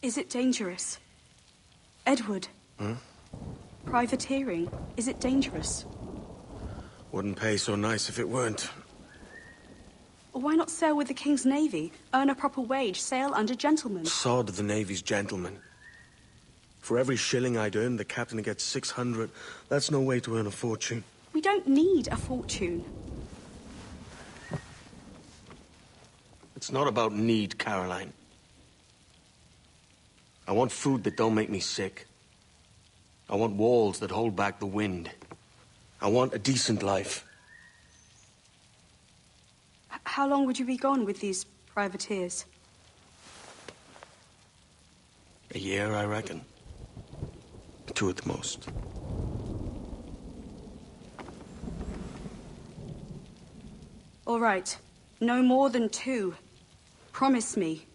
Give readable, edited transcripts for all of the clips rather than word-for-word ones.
Is it dangerous? Edward? Hmm? Privateering, is it dangerous? Wouldn't pay so nice if it weren't. Why not sail with the King's Navy? Earn a proper wage, sail under gentlemen. Sod the Navy's gentlemen. For every shilling I'd earn, the captain gets 600. That's no way to earn a fortune. We don't need a fortune. It's not about need, Caroline. I want food that don't make me sick. I want walls that hold back the wind. I want a decent life. How long would you be gone with these privateers? A year, I reckon. 2 at the most. All right. No more than 2. Promise me.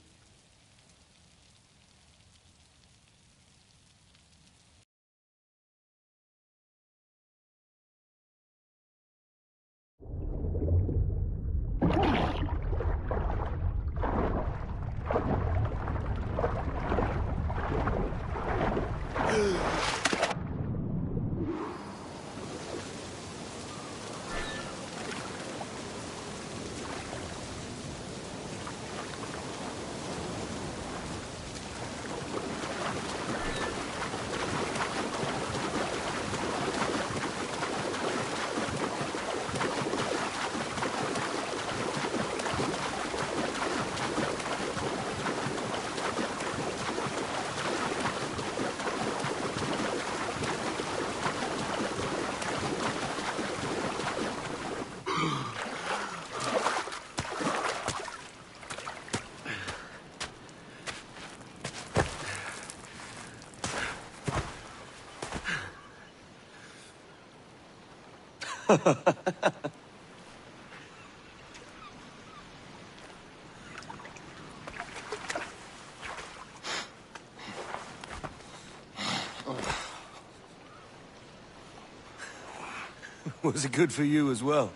Was it good for you as well?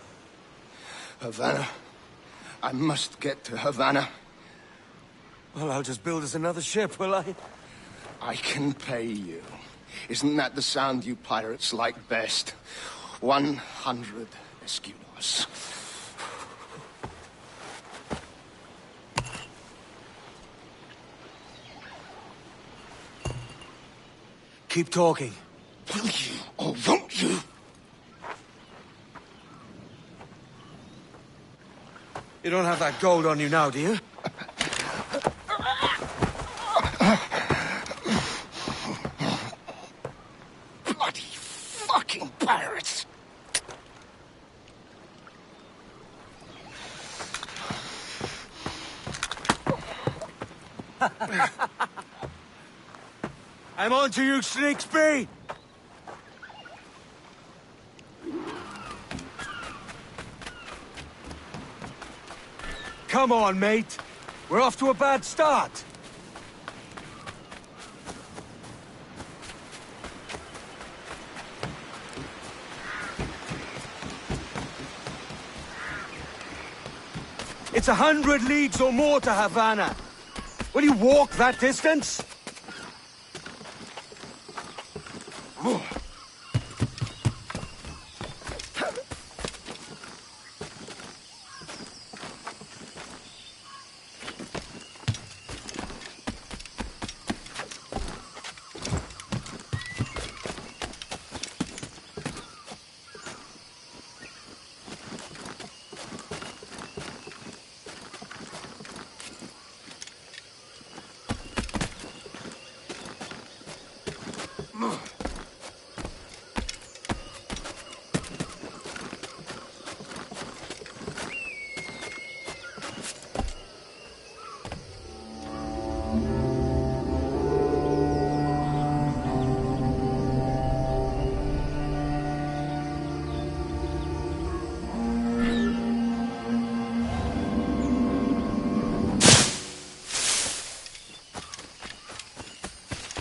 Havana. I must get to Havana. Well, I'll just build us another ship, will I? I can pay you. Isn't that the sound you pirates like best? 100 escudos. Keep talking. Will you or won't you? You don't have that gold on you now, do you? Bloody fucking pirates! I'm on to you, Slicksby! Come on, mate. We're off to a bad start. It's 100 leagues or more to Havana. Will you walk that distance?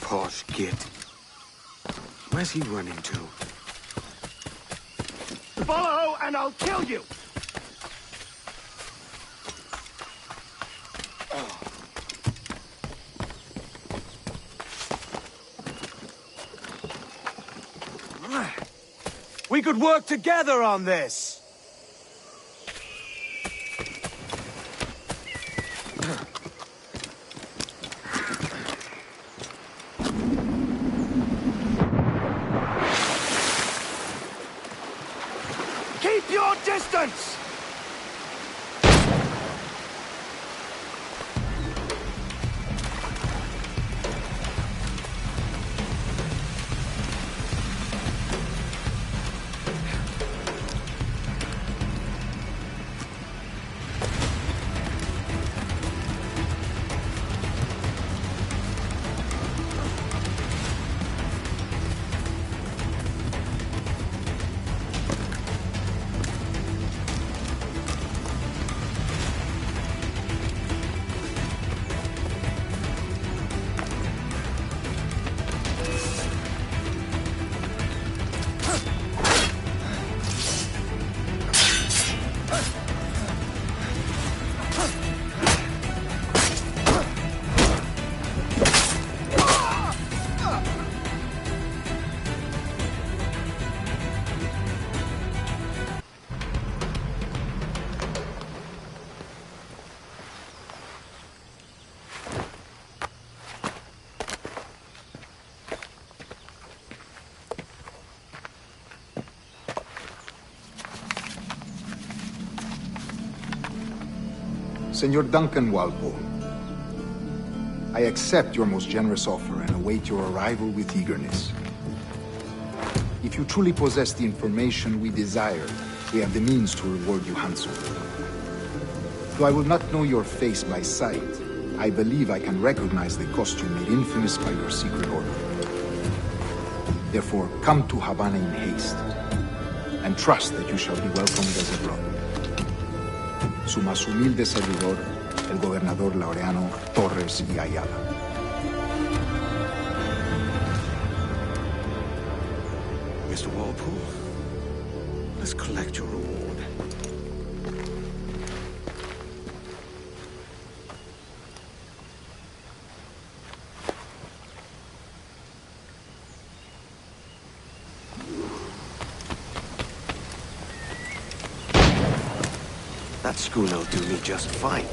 Posh git. Where's he running to? Follow and I'll kill you! We could work together on this! Keep your distance! Senor Duncan Walpole, I accept your most generous offer and await your arrival with eagerness. If you truly possess the information we desire, we have the means to reward you handsomely. Though I will not know your face by sight, I believe I can recognize the costume made infamous by your secret order. Therefore, come to Havana in haste, and trust that you shall be welcomed as a brother. Su más humilde servidor, el gobernador Laureano Torres y Ayala. Mr. Walpole, let's collect your reward. That schooner'll do me just fine.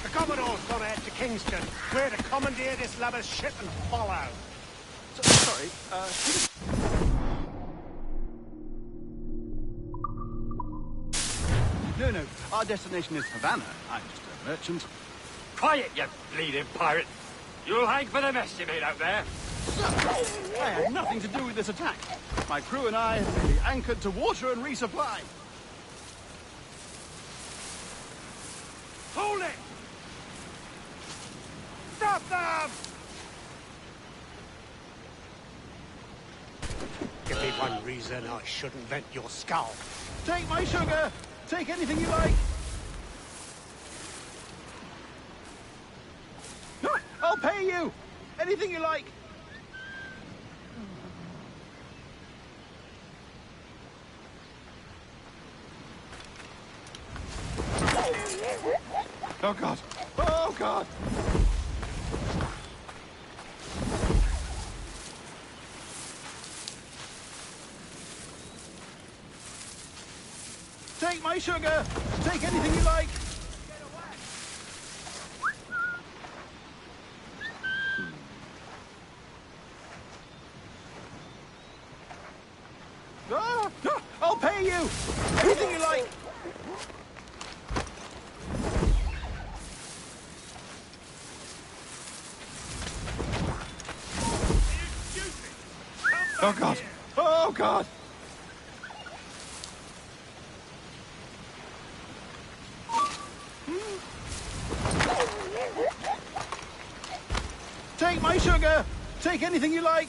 The Commodore's gone ahead to Kingston. We're to commandeer this lubber's ship and follow. Sorry, No, our destination is Havana. I'm just a merchant. quiet, you bleeding pirate. You'll hang for the mess you made out there. I had nothing to do with this attack. My crew and I have merely anchored to water and resupply. Hold it! Stop them! Give me one reason I shouldn't vent your skull. Take my sugar! Take anything you like! I'll pay you! Anything you like! Oh God! Oh God! Take my sugar! Take anything you like! I'll pay you! Anything you like! Oh God! Oh God! Take my sugar! Take anything you like!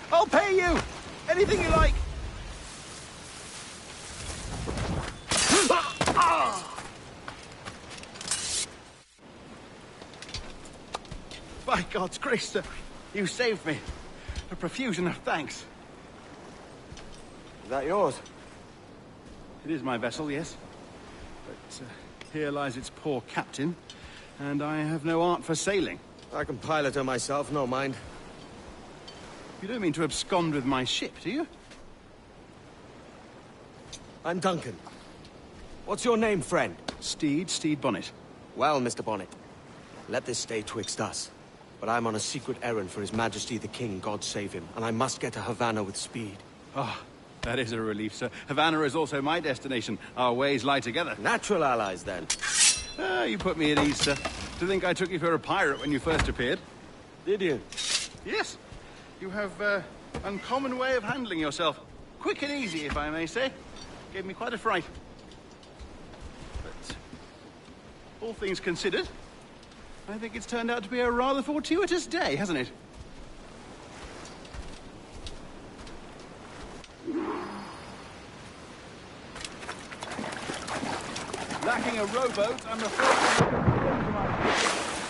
I'll pay you! God's grace, sir. You saved me. A profusion of thanks. Is that yours? It is my vessel, yes. But here lies its poor captain, and I have no art for sailing. I can pilot her myself, no mind. You don't mean to abscond with my ship, do you? I'm Duncan. What's your name, friend? Steed Bonnet. Well, Mr. Bonnet, let this stay twixt us. But I'm on a secret errand for His Majesty the King, God save him, and I must get to Havana with speed. Ah, that is a relief, sir. Havana is also my destination. Our ways lie together. Natural allies, then. Ah, you put me at ease, sir. To think I took you for a pirate when you first appeared. Did you? Yes. You have uncommon way of handling yourself. Quick and easy, if I may say. Gave me quite a fright. But all things considered, I think it's turned out to be a rather fortuitous day, hasn't it? Lacking a rowboat, I'm afraid...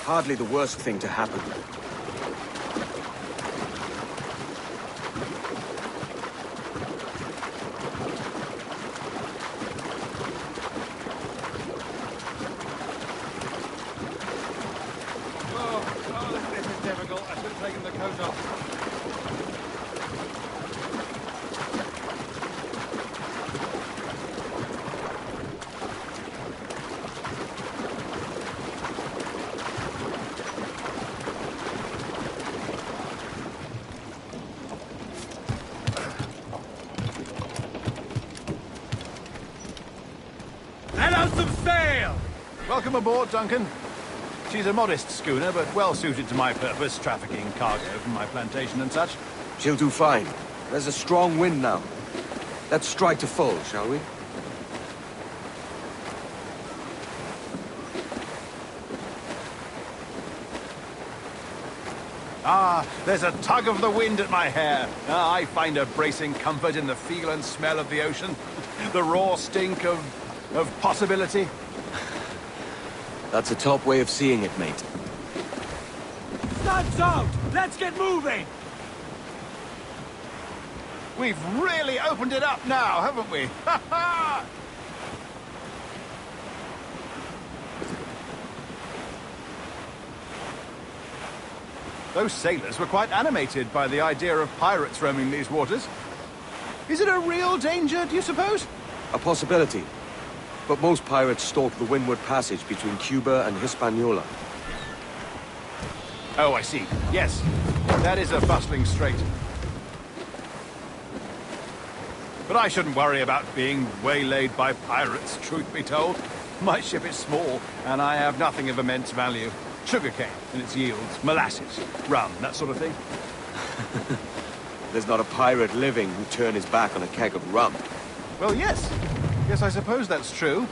Hardly the worst thing to happen. This is difficult. I should have taken the coat off. Let out some sail! Welcome aboard, Duncan. She's a modest schooner, but well suited to my purpose, trafficking cargo from my plantation and such. She'll do fine. There's a strong wind now. Let's strike to full, shall we? Ah, there's a tug of the wind at my hair. Ah, I find a bracing comfort in the feel and smell of the ocean. The raw stink of possibility. That's a top way of seeing it, mate. Sun's out! Let's get moving! We've really opened it up now, haven't we? Ha ha! Those sailors were quite animated by the idea of pirates roaming these waters. Is it a real danger, do you suppose? A possibility. But most pirates stalk the Windward Passage between Cuba and Hispaniola. Oh, I see. Yes, that is a bustling strait. But I shouldn't worry about being waylaid by pirates, truth be told. My ship is small, and I have nothing of immense value. Sugarcane and its yields, molasses, rum, that sort of thing. There's not a pirate living who'd turn his back on a keg of rum. Well, yes. Yes, I suppose that's true.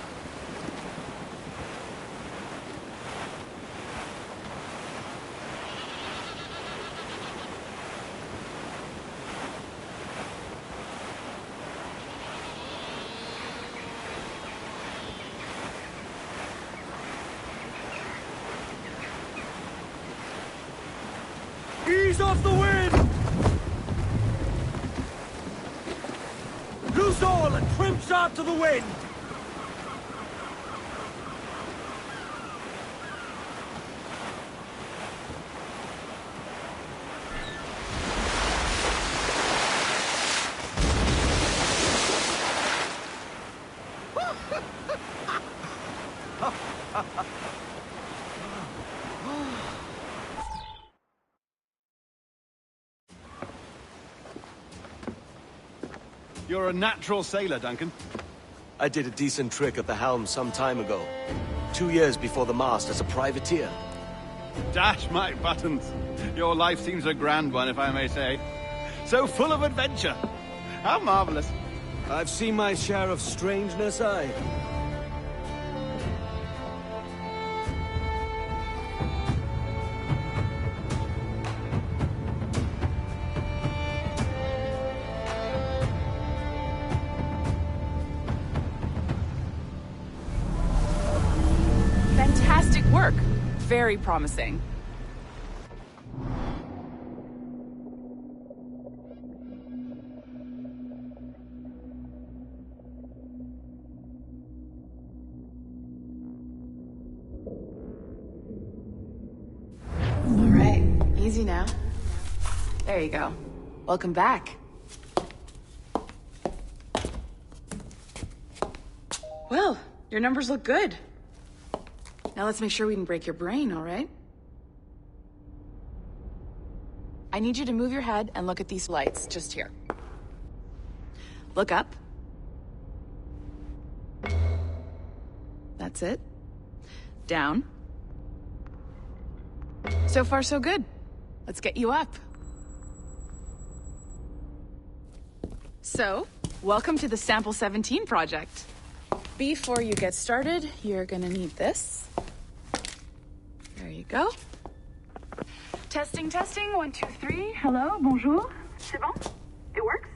Ease off the wind! Loose all and trim sharp to the wind! You're a natural sailor, Duncan. I did a decent trick at the helm some time ago. 2 years before the mast as a privateer. Dash my buttons. Your life seems a grand one, if I may say. So full of adventure. How marvelous. I've seen my share of strangeness, aye. Fantastic work. Very promising. now. There you go. Welcome back. Well, your numbers look good. Now let's make sure we can break your brain, all right? I need you to move your head and look at these lights just here. Look up. That's it. Down. So far, so good. Let's get you up. So, welcome to the Sample 17 project. Before you get started, you're gonna need this. There you go. Testing, testing, 1, 2, 3. Hello, bonjour. C'est bon? It works?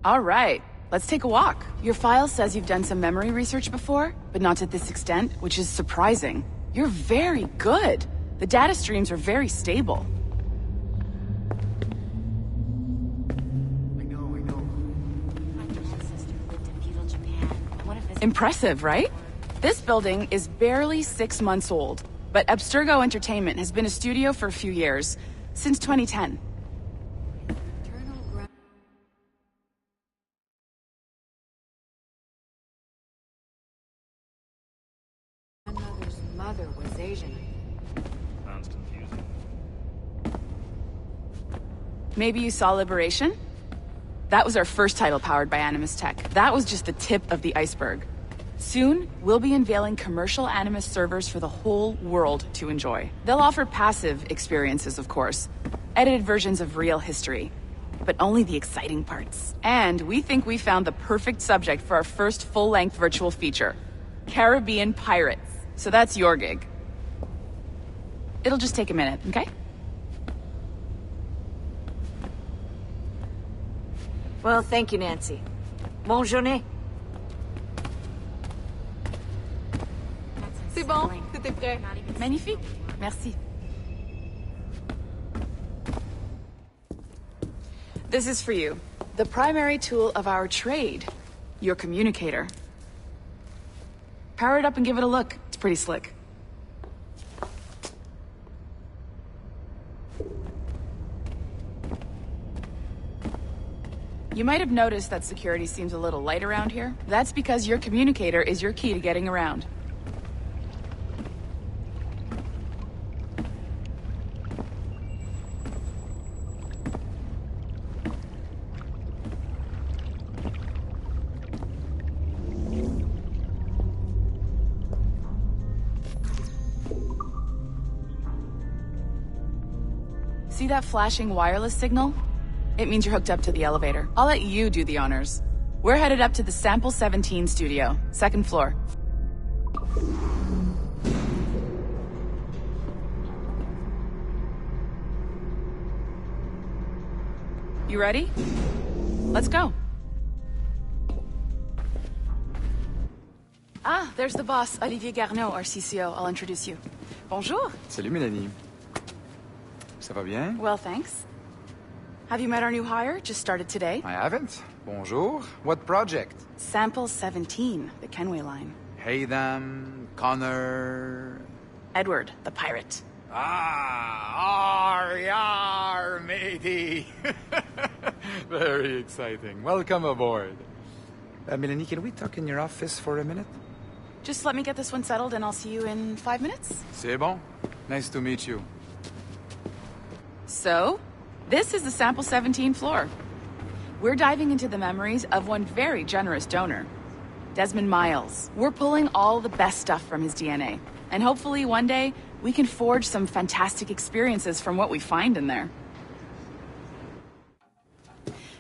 All right, let's take a walk. Your file says you've done some memory research before, but not to this extent, which is surprising. You're very good. The data streams are very stable. Impressive, right? This building is barely 6 months old, but Abstergo Entertainment has been a studio for a few years, since 2010. Grandmother's mother was Asian. Sounds confusing. Maybe you saw Liberation? That was our first title powered by Animus Tech. That was just the tip of the iceberg. Soon, we'll be unveiling commercial Animus servers for the whole world to enjoy. They'll offer passive experiences, of course, edited versions of real history, but only the exciting parts. And we think we found the perfect subject for our first full-length virtual feature, Caribbean Pirates. So that's your gig. It'll just take a minute, okay? Well, thank you, Nancy. Bonne journée. C'est bon, tout est prêt. Magnifique. Merci. This is for you. The primary tool of our trade. Your communicator. Power it up and give it a look. It's pretty slick. You might have noticed that security seems a little light around here. That's because your communicator is your key to getting around. See that flashing wireless signal? It means you're hooked up to the elevator. I'll let you do the honors. We're headed up to the Sample 17 studio, 2nd floor. You ready? Let's go. Ah, there's the boss, Olivier Garneau, our CCO. I'll introduce you. Bonjour. Salut, Mélanie. Ça va bien? Well, thanks. Have you met our new hire? Just started today. I haven't. Bonjour. What project? Sample 17, the Kenway line. Haytham, Connor... Edward, the pirate. Ah, yar, matey. Very exciting. Welcome aboard. Mélanie, can we talk in your office for a minute? Just let me get this one settled and I'll see you in 5 minutes. C'est bon. Nice to meet you. So, this is the Sample 17 floor. We're diving into the memories of one very generous donor, Desmond Miles. We're pulling all the best stuff from his DNA. And hopefully one day, we can forge some fantastic experiences from what we find in there.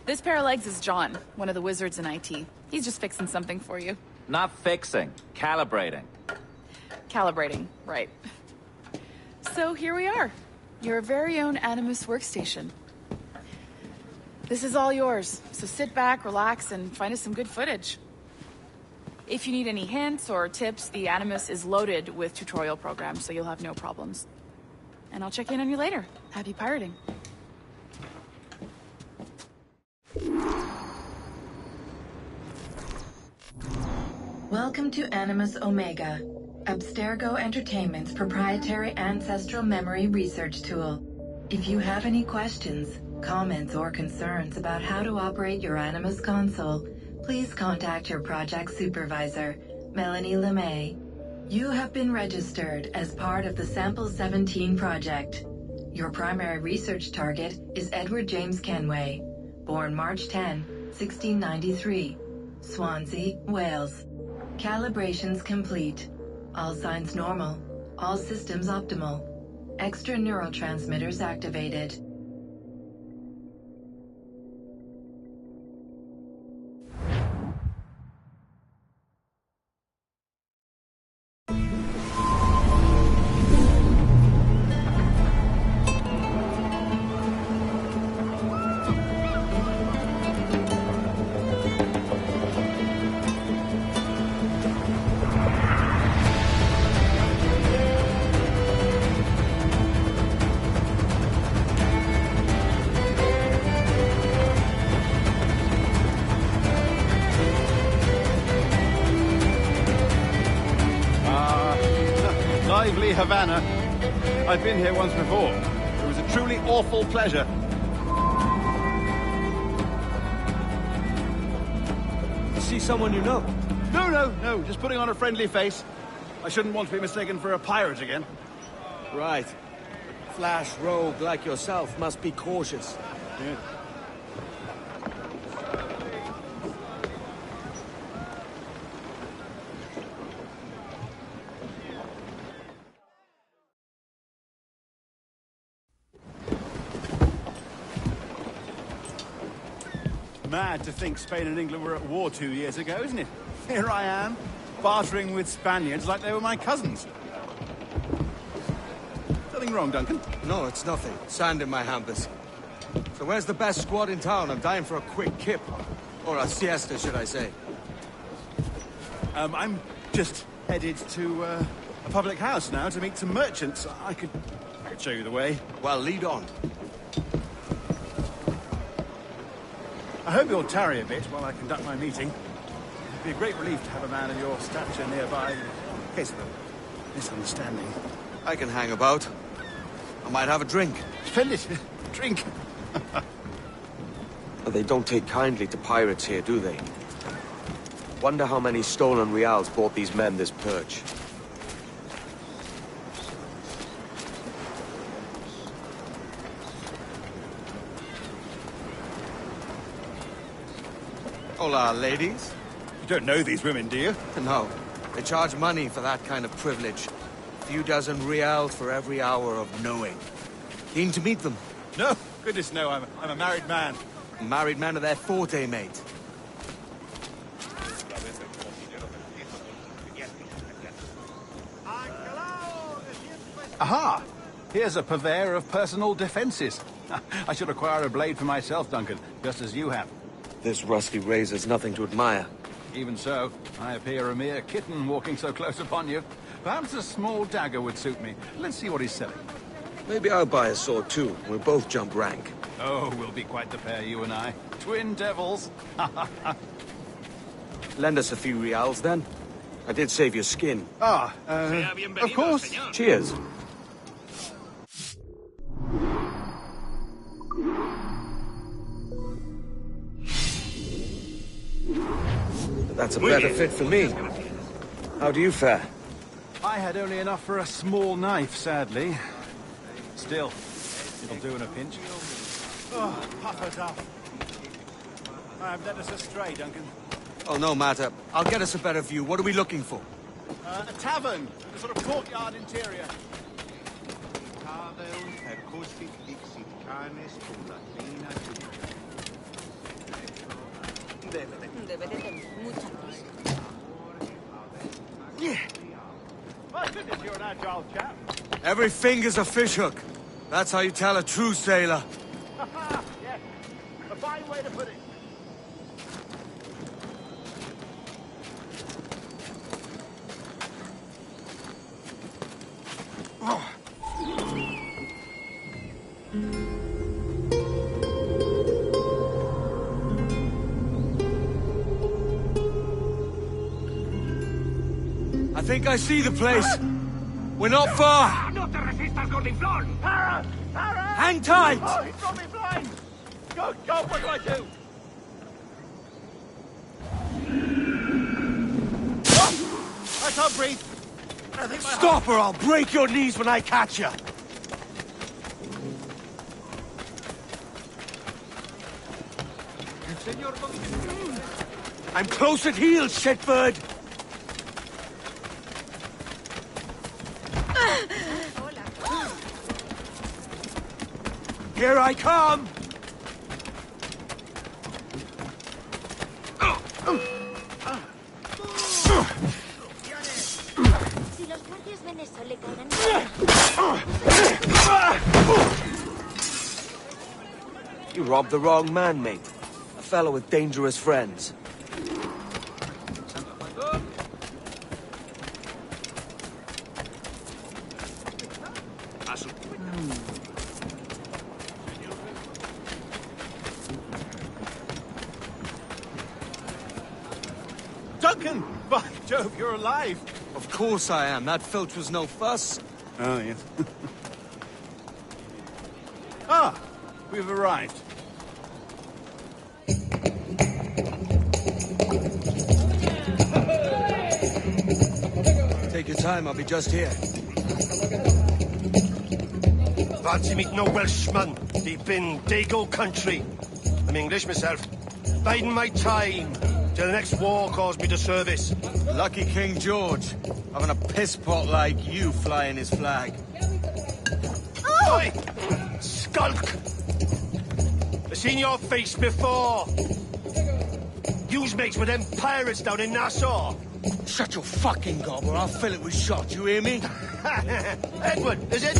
This pair of legs is John, one of the wizards in IT. He's just fixing something for you. Not fixing, calibrating. Calibrating, right. So here we are. Your very own Animus workstation. This is all yours, so sit back, relax, and find us some good footage. If you need any hints or tips, the Animus is loaded with tutorial programs, so you'll have no problems. And I'll check in on you later. Happy pirating. Welcome to Animus Omega, Abstergo Entertainment's proprietary ancestral memory research tool. If you have any questions, comments, or concerns about how to operate your Animus console, please contact your project supervisor, Melanie LeMay. You have been registered as part of the Sample 17 project. Your primary research target is Edward James Kenway, born March 10, 1693, Swansea, Wales. Calibrations complete. All signs normal. All systems optimal. Extra neurotransmitters activated. Lively Havana. I've been here once before. It was a truly awful pleasure. See someone you know? No. Just putting on a friendly face. I shouldn't want to be mistaken for a pirate again. Right. Flash rogue like yourself must be cautious. Yeah. Mad to think Spain and England were at war 2 years ago, isn't it? Here I am, bartering with Spaniards like they were my cousins. Nothing wrong, Duncan? No, it's nothing. Sand in my hampers. So where's the best squad in town? I'm dying for a quick kip. Or a siesta, should I say. I'm just headed to a public house now to meet some merchants. I could show you the way. Well, lead on. I hope you'll tarry a bit while I conduct my meeting. It'd be a great relief to have a man of your stature nearby in case of a misunderstanding. I can hang about. I might have a drink. Splendid. Drink. They don't take kindly to pirates here, do they? Wonder how many stolen reals bought these men this perch. Hola, ladies. You don't know these women, do you? No. They charge money for that kind of privilege. A few dozen reals for every hour of knowing. Keen to meet them? No. Goodness, no. I'm a married man. Married men are their forte, mate. Aha! Here's a purveyor of personal defenses. I should acquire a blade for myself, Duncan, just as you have. This rusty razor's nothing to admire. Even so, I appear a mere kitten walking so close upon you. Perhaps a small dagger would suit me. Let's see what he's selling. Maybe I'll buy a sword too. We'll both jump rank. Oh, we'll be quite the pair, you and I. Twin devils. Lend us a few reals, then. I did save your skin. Of course. Cheers. That's a better fit for me. How do you fare? I had only enough for a small knife, sadly. Still, it'll do in a pinch. Oh, puffers up. I've led us astray, Duncan. Oh, no matter. I'll get us a better view. What are we looking for? A tavern. A sort of courtyard interior. Yeah. Well, goodness, you're an agile chap. Every finger's a fishhook. That's how you tell a true sailor. Yes. A fine way to put it. I think I see the place. We're not far. No te resistas, Gordinflón! Para! Para! Hang tight! Oh, he's got me blind! Go, what do I do? Oh, I can't breathe. I think my Stop or I'll break your knees when I catch you! I'm close at heel, shitbird! Here I come! Si los guardias ven eso, le caerán. You robbed the wrong man, mate. A fellow with dangerous friends. Duncan! By Jove, you're alive! Of course I am. That filch was no fuss. Oh, yes. Ah! We've arrived. Take your time, I'll be just here. Fancy meeting no Welshman deep in Dago country. I'm English myself. Biding my time till the next war calls me to service. Lucky King George, having a piss pot like you flying his flag. Oi! Skulk! I've seen your face before. You's mates with them pirates down in Nassau. Shut your fucking gob or I'll fill it with shot, you hear me? Edward, is it?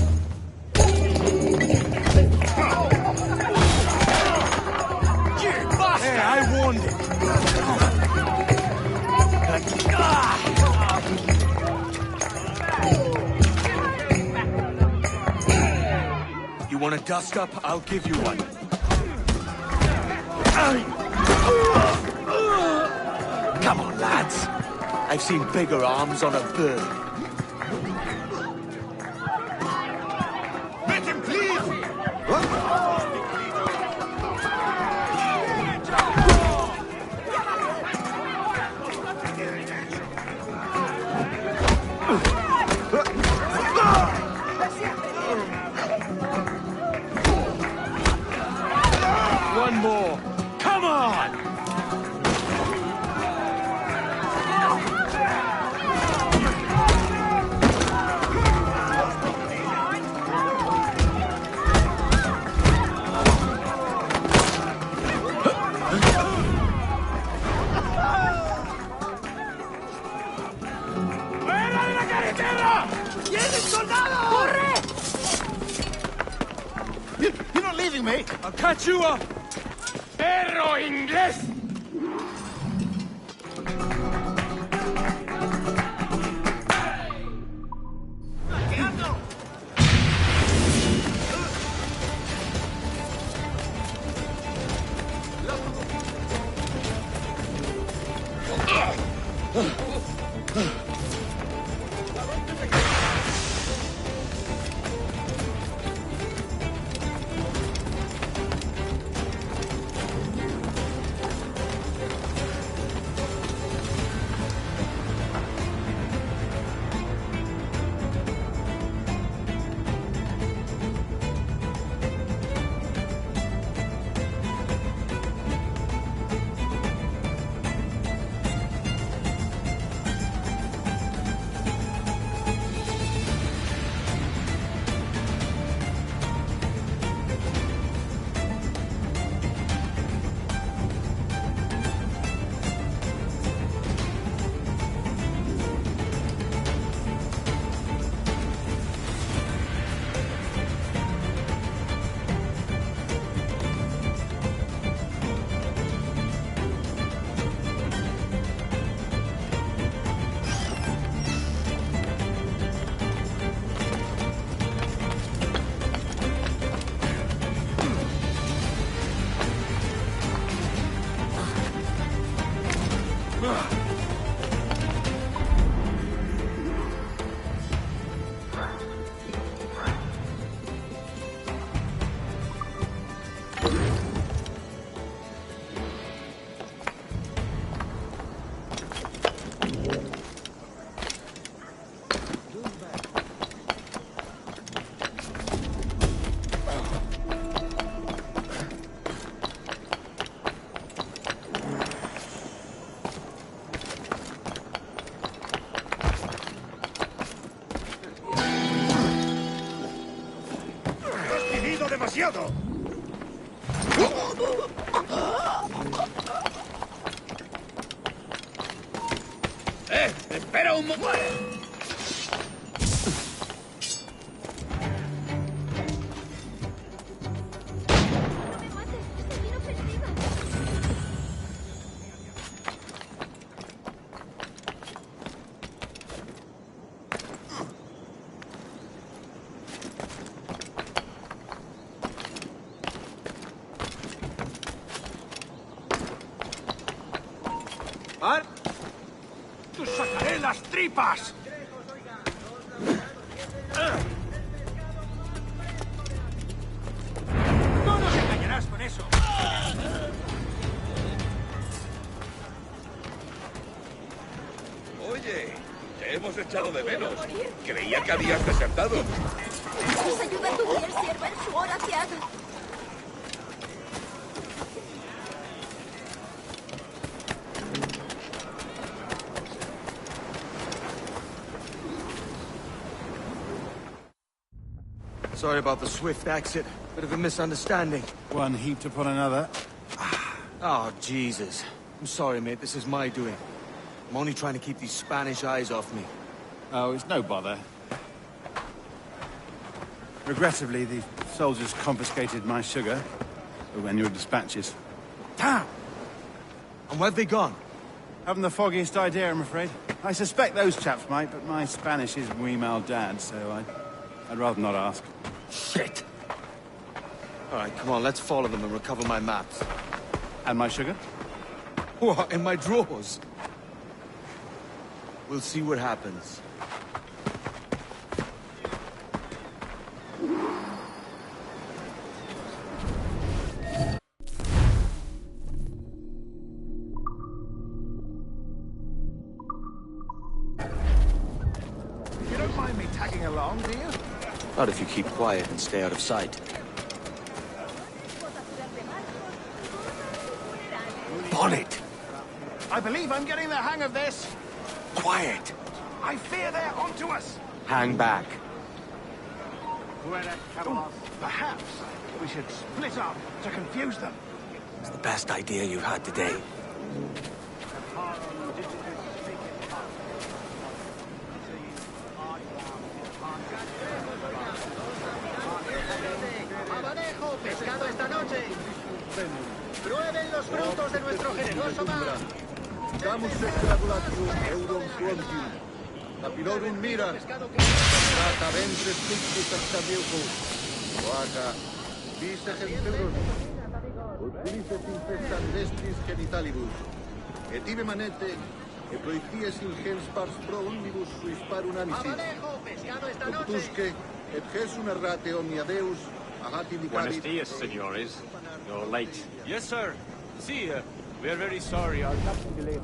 Hey, I warned him. You want a dust-up? I'll give you one. Come on, lads. I've seen bigger arms on a bird. Let him please! One more. Come on! You're not leaving me! I'll catch you up! Perro inglés! No more! ¡Tú sacaré las tripas! ¡No nos engañarás con eso! Oye, te hemos echado de menos. Creía que habías desertado. Nos ayuda tu fiel sierva en su hora que haga. Sorry about the swift exit. Bit of a misunderstanding. One heaped upon another. Oh, Jesus. I'm sorry, mate. This is my doing. I'm only trying to keep these Spanish eyes off me. Oh, it's no bother. Regrettably, the soldiers confiscated my sugar when your dispatches. Damn! And where've they gone? Haven't the foggiest idea, I'm afraid. I suspect those chaps might, but my Spanish is muy mal dad, so I'd rather not ask. Shit! All right, come on, let's follow them and recover my maps. And my sugar? What, in my drawers? We'll see what happens. You don't mind me tagging along, do you? Not if you keep quiet and stay out of sight. Bonnet! I believe I'm getting the hang of this. Quiet! I fear they're onto us. Hang back. Perhaps we should split up to confuse them. It's the best idea you've had today. Abadejo, pescado esta noche. Prueben los frutos de nuestro generoso mar. Camus extrapolatium eurum quantium. Lapidorum mira. Data ventres pictus actabiuco. Oaca. Visa genterum. Utilices infestandestris genitalibus. Et ibe manete. E proicies ingens pars pro omnibus suis par unanisis. Abadejo, pescado esta noche. Optusque et gesum errate omnia Deus. Buenos dias, senores. You're late. Yes, sir. See, we are very sorry. Our captain delayed us.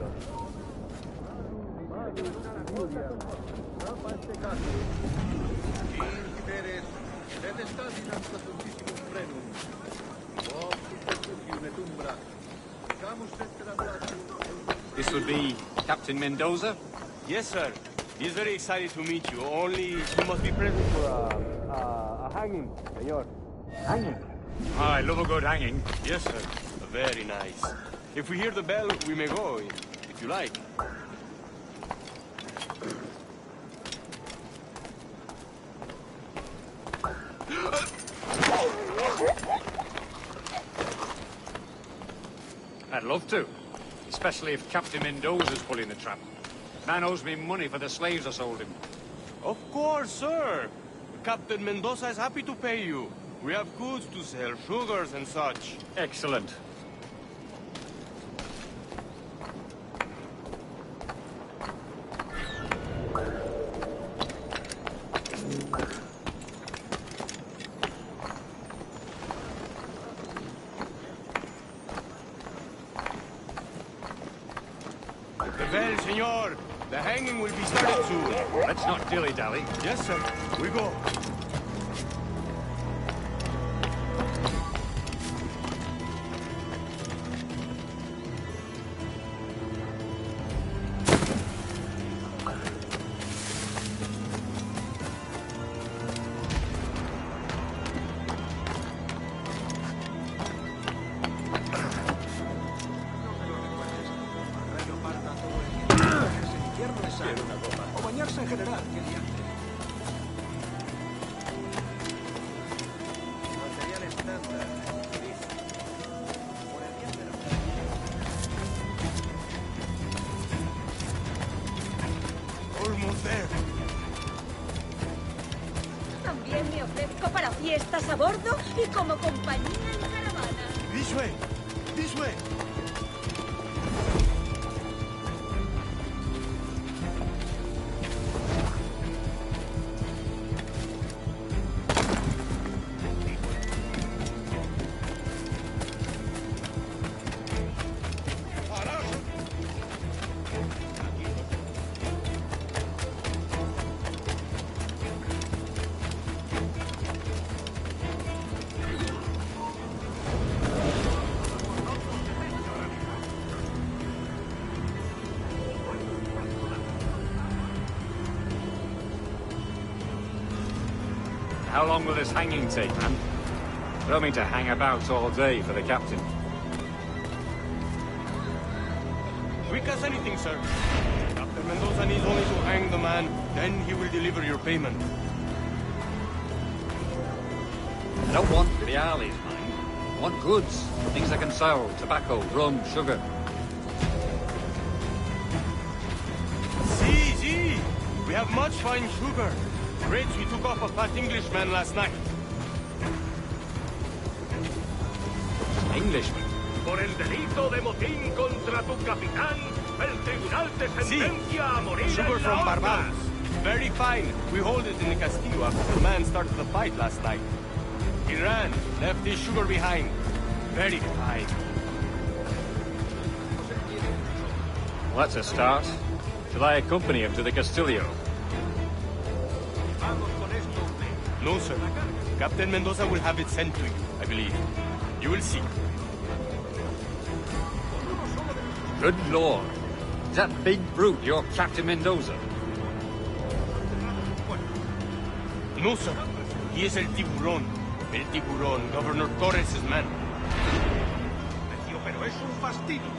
This would be Captain Mendoza? Yes, sir. He's very excited to meet you. Only you must be present for a hanging, senor. Hanging? I love a good hanging. Yes, sir. Very nice. If we hear the bell, we may go, if you like. I'd love to. Especially if Captain Mendoza's pulling the trap. Man owes me money for the slaves I sold him. Of course, sir. Captain Mendoza is happy to pay you. We have goods to sell, sugars and such. Excellent. The bell, senor. The hanging will be started soon. Let's not dilly-dally. Yes, sir. We go. bañarse en general, qué diantre. Material estándar. Por el bien de los... Almost there. También me ofrezco para fiestas a bordo y como compañía en caravana. This way. This way. How long will this hanging take, man? I don't mean to hang about all day for the captain. Quick as anything, sir. Captain Mendoza needs only to hang the man, then he will deliver your payment. I don't want reales, mind. I want goods. Things I can sell. Tobacco, rum, sugar. See. We have much fine sugar. Rates we took off a fat Englishman last night. Englishman? Por el delito de motín contra tu capitán, el tribunal te sentencia a morir. Sugar from Barbados. Very fine. We hold it in the Castillo after the man started the fight last night. He ran, left his sugar behind. Very fine. Well, that's a start. Shall I accompany him to the Castillo? No, sir. Captain Mendoza will have it sent to you, I believe. You will see. Good Lord. Is that big brute your Captain Mendoza? No, sir. He is El Tiburón. El Tiburón, Governor Torres' man. Pero es un fastidio.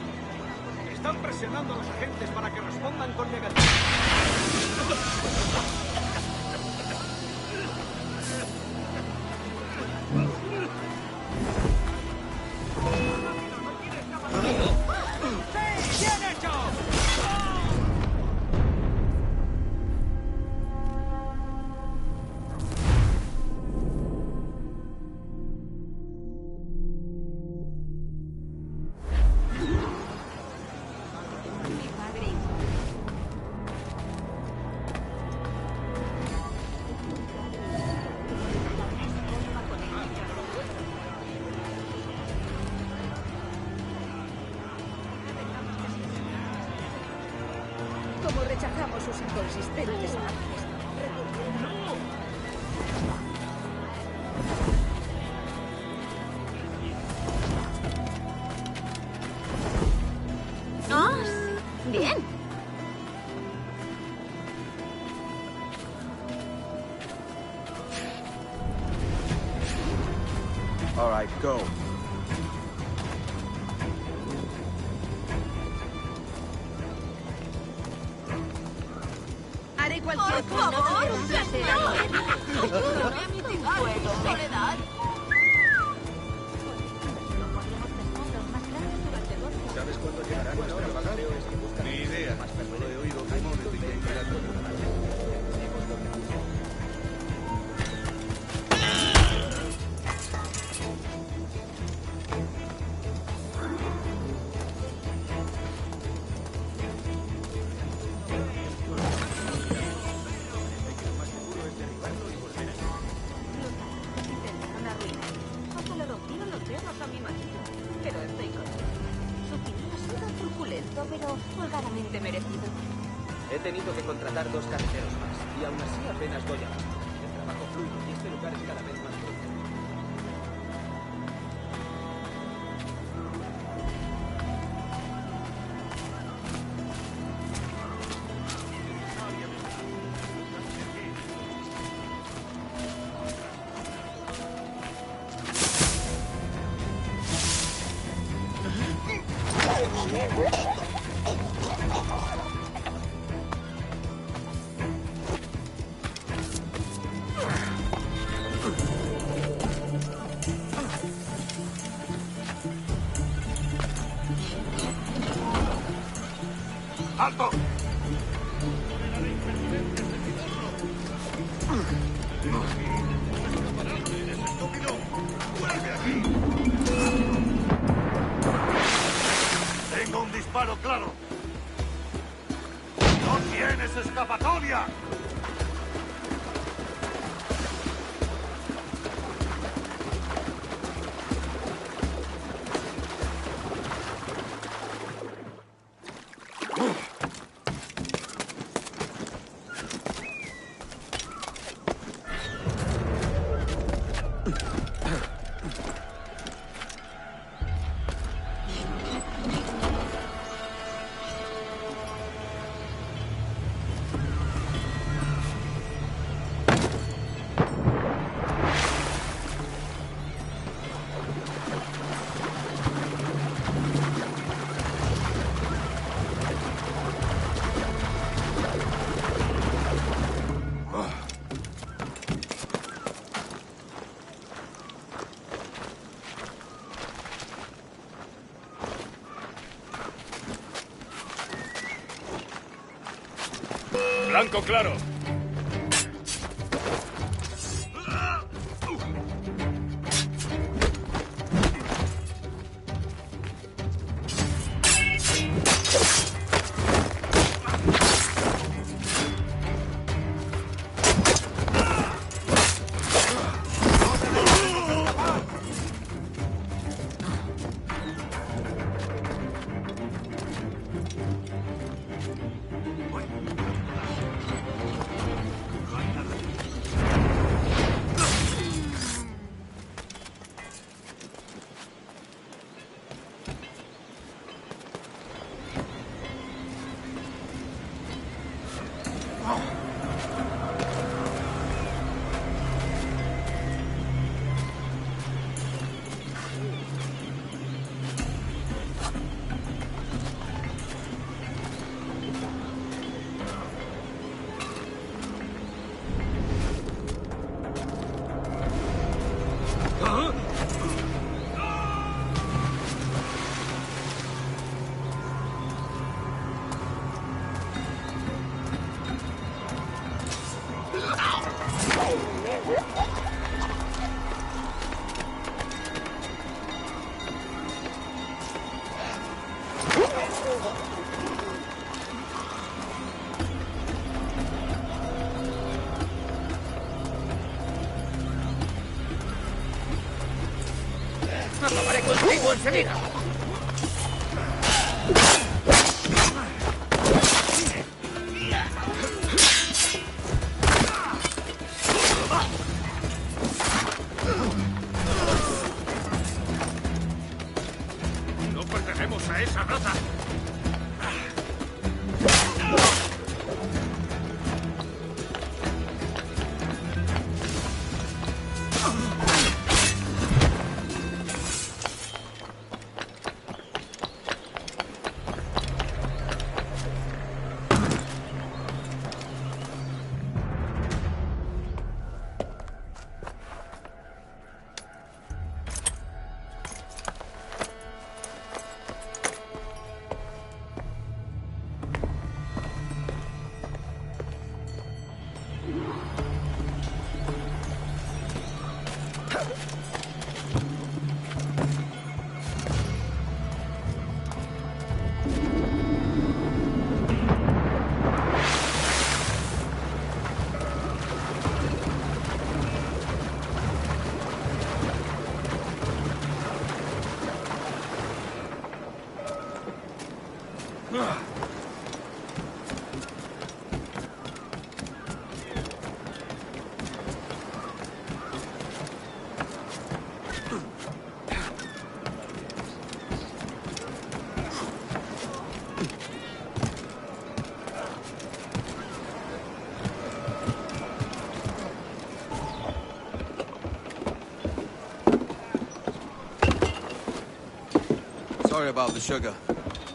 Están presionando a los agentes para que respondan con negativo. Como rechazamos sus inconsistentes avances. Ah, sí. Bien. All right, go. Haré cualquier Por cosa. favor, Un placer. Soledad. ¿Sabes cuándo llegará nuestra bagaje? Ni idea. Solo he oído rumores de que llegará todo. Hasta le rompieron los dedos a mi marido. Pero estoy contento. Su final ha sido truculento, pero holgadamente merecido. He tenido que contratar 2 carreteros más, y aún así apenas voy a... El trabajo fluye y este lugar es cada vez más fuerte. ¡Alto! Tengo un disparo claro. ¡No tienes escapatoria! Blanco claro. ¡Acabaré contigo enseguida! No pertenecemos a esa raza. Sorry about the sugar.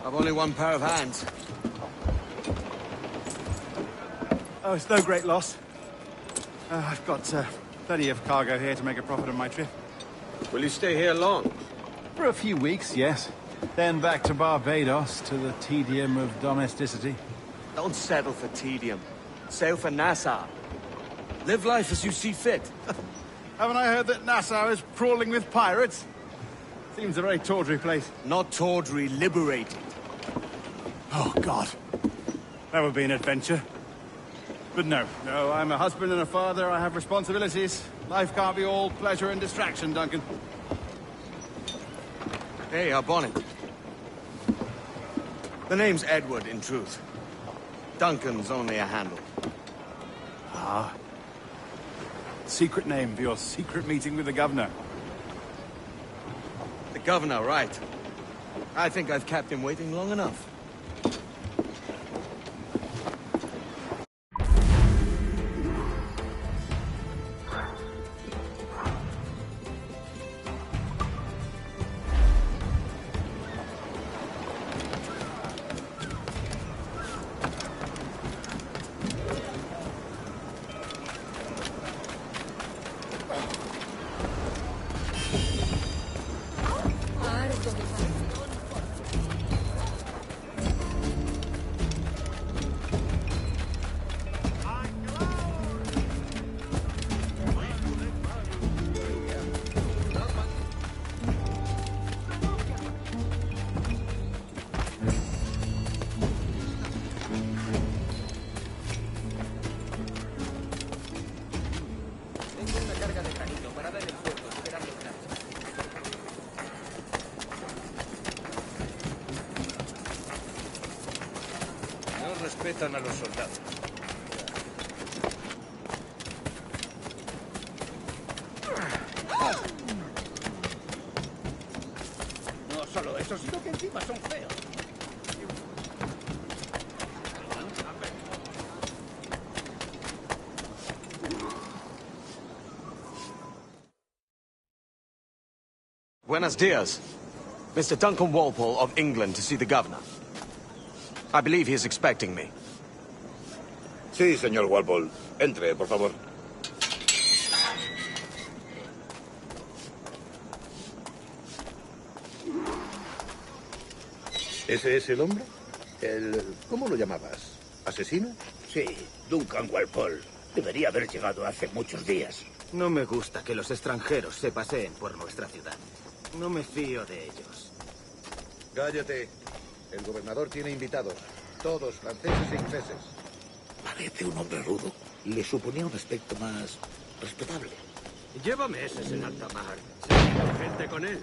I've only one pair of hands. Oh, it's no great loss. I've got plenty of cargo here to make a profit on my trip. Will you stay here long? For a few weeks, yes. Then back to Barbados, to the tedium of domesticity. Don't settle for tedium. Sail for Nassau. Live life as you see fit. Haven't I heard that Nassau is crawling with pirates? Seems a very tawdry place. Not tawdry, liberated. Oh, God. That would be an adventure. But no, I'm a husband and a father. I have responsibilities. Life can't be all pleasure and distraction, Duncan. Hey, our bonnet. The name's Edward, in truth. Duncan's only a handle. Ah. Secret name for your secret meeting with the governor. The governor, right. I think I've kept him waiting long enough. Respetan a los soldados. No solo eso, sino que encima son feos. Buenos dias. Mr. Duncan Walpole of England to see the governor. I believe he is expecting me. Sí, señor Walpole. Entre, por favor. ¿Ese es el hombre? ¿Cómo lo llamabas? ¿Asesino? Sí, Duncan Walpole. Debería haber llegado hace muchos días. No me gusta que los extranjeros se paseen por nuestra ciudad. No me fío de ellos. Cállate. El gobernador tiene invitados. Todos franceses e ingleses. Parece un hombre rudo. Le suponía un aspecto más respetable. Lleva meses en alta mar. Se gente con él.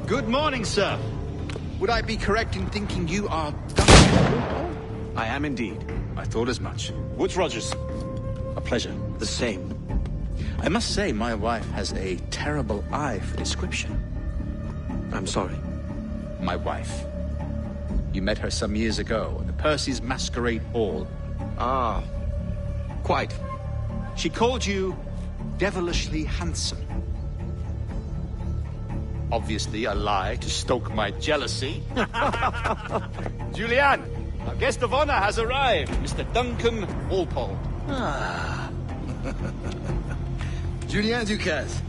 Good morning, sir. Would I be correct in thinking you are Duncan? I am indeed. I thought as much. Woods Rogers. A pleasure. The same. I must say, my wife has a terrible eye for description. I'm sorry. My wife. You met her some years ago at the Percy's Masquerade Ball. Ah, quite. She called you devilishly handsome. Obviously a lie to stoke my jealousy. Julianne, our guest of honor has arrived, Mr. Duncan Walpole. Ah. Julien Ducasse.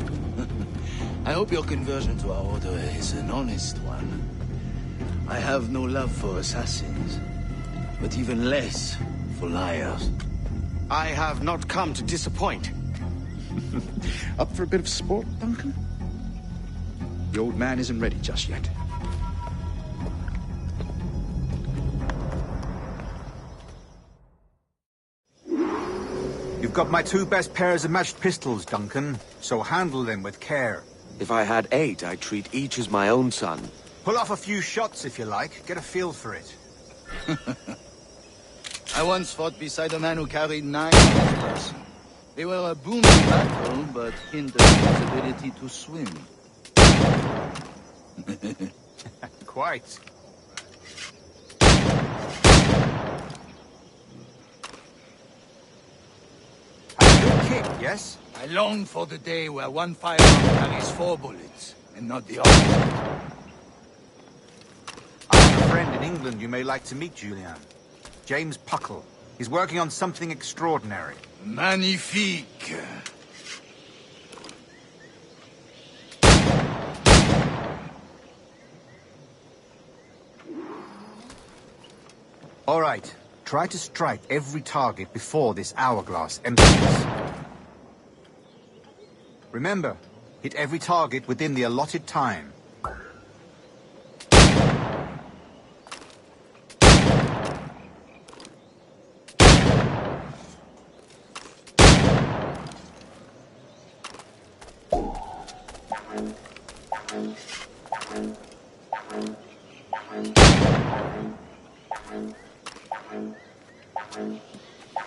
I hope your conversion to our order is an honest one. I have no love for assassins, but even less for liars. I have not come to disappoint. Up for a bit of sport, Duncan? The old man isn't ready just yet. You've got my 2 best pairs of matched pistols, Duncan, so handle them with care. If I had 8, I'd treat each as my own son. Pull off a few shots if you like. Get a feel for it. I once fought beside a man who carried 9 pistols. They were a boon in battle, but hindered his ability to swim. Quite. A good kick, yes? I long for the day where one firearm carries 4 bullets, and not the opposite. I have a In England, you may like to meet Julian. James Puckle. He's working on something extraordinary. Magnifique. All right. Try to strike every target before this hourglass empties. Remember, hit every target within the allotted time.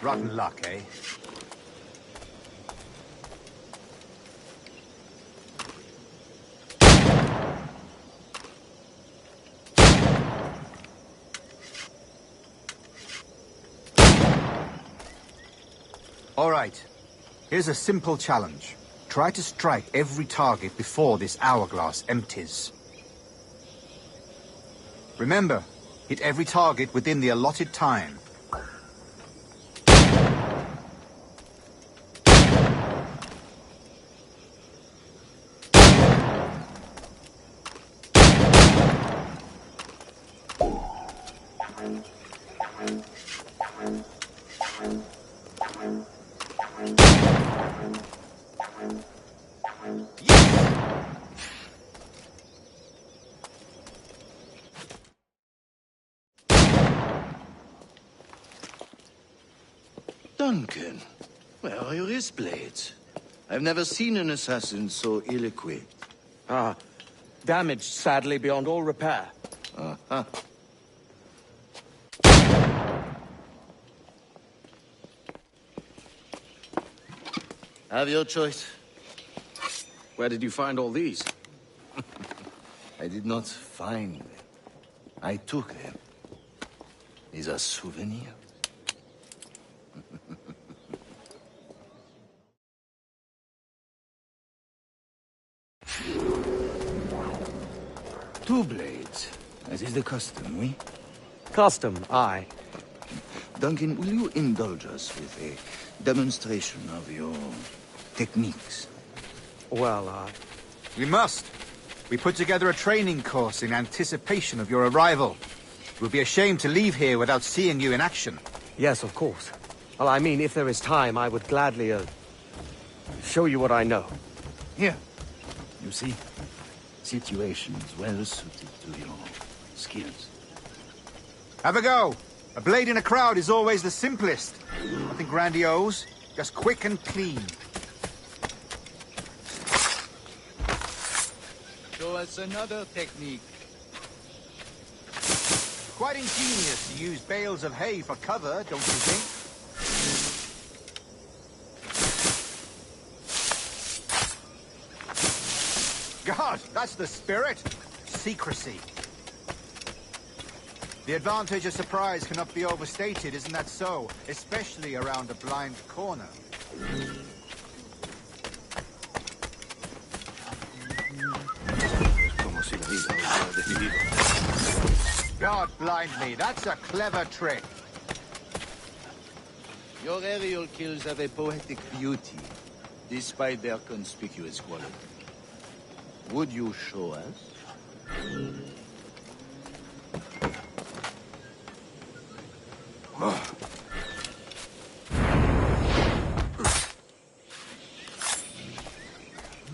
Rotten luck, eh? All right. Here's a simple challenge. Try to strike every target before this hourglass empties. Remember, hit every target within the allotted time. Duncan, where are your wrist blades? I've never seen an assassin so ill-equipped. Ah, damaged sadly beyond all repair. Uh-huh. Have your choice. Where did you find all these? I did not find them. I took them. These are souvenirs. Two blades, as is the custom, oui? Custom, aye. Duncan, will you indulge us with a demonstration of your techniques? Well, We must. We put together a training course in anticipation of your arrival. It would be a shame to leave here without seeing you in action. Yes, of course. Well, I mean, if there is time, I would gladly, show you what I know. Here. You see? Situations well suited to your skills. Have a go. A blade in a crowd is always the simplest. Nothing grandiose, just quick and clean. Show us another technique. Quite ingenious to use bales of hay for cover, don't you think? God, that's the spirit. Secrecy. The advantage of surprise cannot be overstated, isn't that so? Especially around a blind corner. God blind me, that's a clever trick. Your aerial kills have a poetic beauty, despite their conspicuous quality. Would you show us?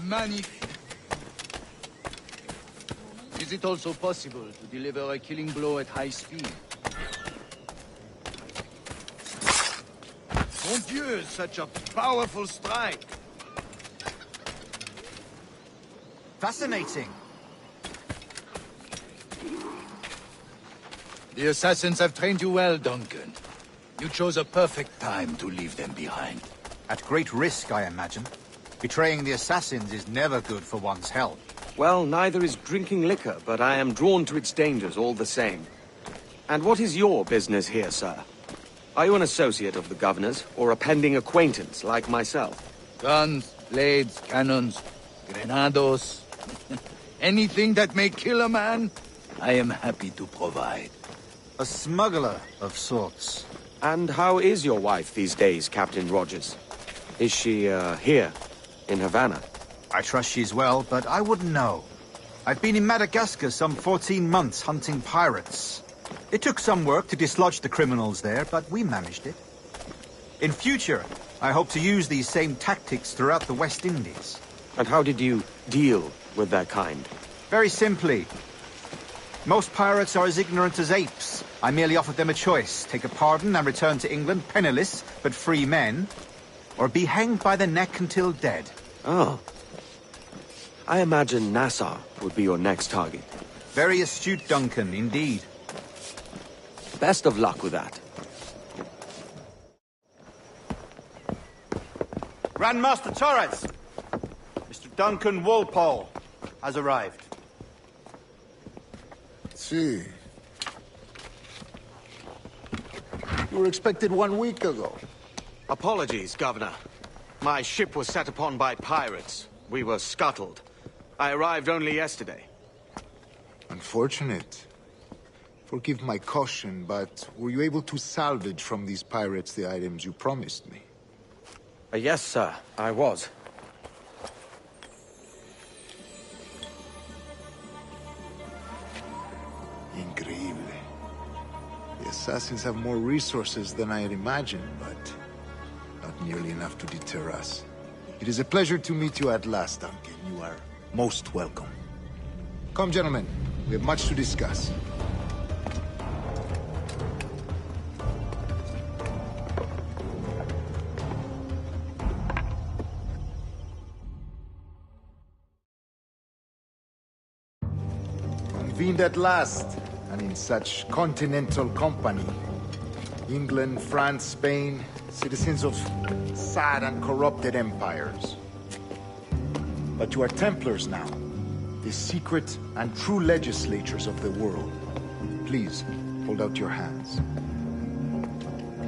Magnifique. Is it also possible to deliver a killing blow at high speed? Mon Dieu, such a powerful strike. Fascinating. The assassins have trained you well, Duncan. You chose a perfect time to leave them behind. At great risk, I imagine. Betraying the assassins is never good for one's health. Well, neither is drinking liquor, but I am drawn to its dangers all the same. And what is your business here, sir? Are you an associate of the governor's, or a pending acquaintance like myself? Guns, blades, cannons, grenados. Anything that may kill a man, I am happy to provide. A smuggler of sorts. And how is your wife these days, Captain Rogers? Is she, here, in Havana? I trust she's well, but I wouldn't know. I've been in Madagascar some 14 months hunting pirates. It took some work to dislodge the criminals there, but we managed it. In future, I hope to use these same tactics throughout the West Indies. And how did you deal with that kind? Very simply. Most pirates are as ignorant as apes. I merely offered them a choice. Take a pardon and return to England penniless, but free men. Or be hanged by the neck until dead. Oh. I imagine Nassau would be your next target. Very astute, Duncan, indeed. Best of luck with that. Grandmaster Torres! Mr. Duncan Walpole has arrived. See. You were expected 1 week ago. Apologies, Governor. My ship was set upon by pirates. We were scuttled. I arrived only yesterday. Unfortunate. Forgive my caution, but were you able to salvage from these pirates the items you promised me? Yes, sir, I was. Increíble. The assassins have more resources than I had imagined, but not nearly enough to deter us. It is a pleasure to meet you at last, Duncan. You are most welcome. Come, gentlemen. We have much to discuss. Convened at last, and in such continental company. England, France, Spain, citizens of sad and corrupted empires. But you are Templars now, the secret and true legislators of the world. Please, hold out your hands.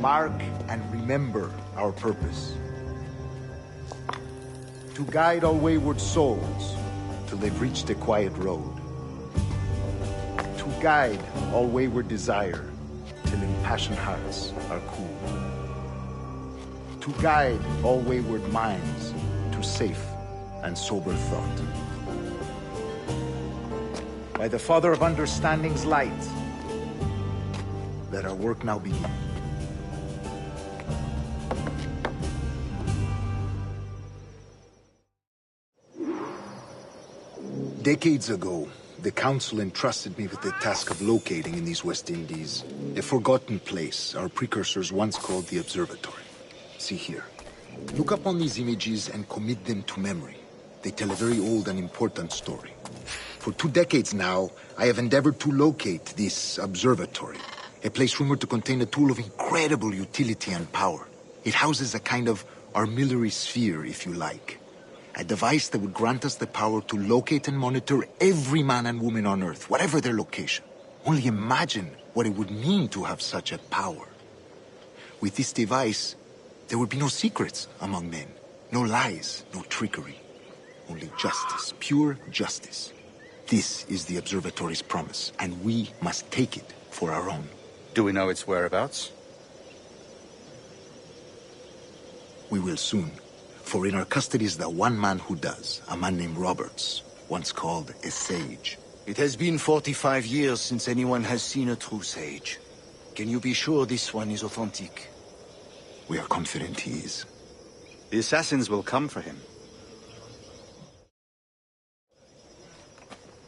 Mark and remember our purpose. To guide all wayward souls till they've reached a quiet road. To guide all wayward desire till impassioned hearts are cool. To guide all wayward minds to safe and sober thought. By the Father of Understanding's light, let our work now begin. Decades ago, the Council entrusted me with the task of locating in these West Indies a forgotten place our precursors once called the Observatory. See here. Look up on these images and commit them to memory. They tell a very old and important story. For 2 decades now, I have endeavored to locate this observatory, a place rumored to contain a tool of incredible utility and power. It houses a kind of armillary sphere, if you like. A device that would grant us the power to locate and monitor every man and woman on Earth, whatever their location. Only imagine what it would mean to have such a power. With this device, there would be no secrets among men, no lies, no trickery. Only justice, pure justice. This is the Observatory's promise, and we must take it for our own. Do we know its whereabouts? We will soon. For in our custody is the one man who does, a man named Roberts, once called a sage. It has been 45 years since anyone has seen a true sage. Can you be sure this one is authentic? We are confident he is. The assassins will come for him.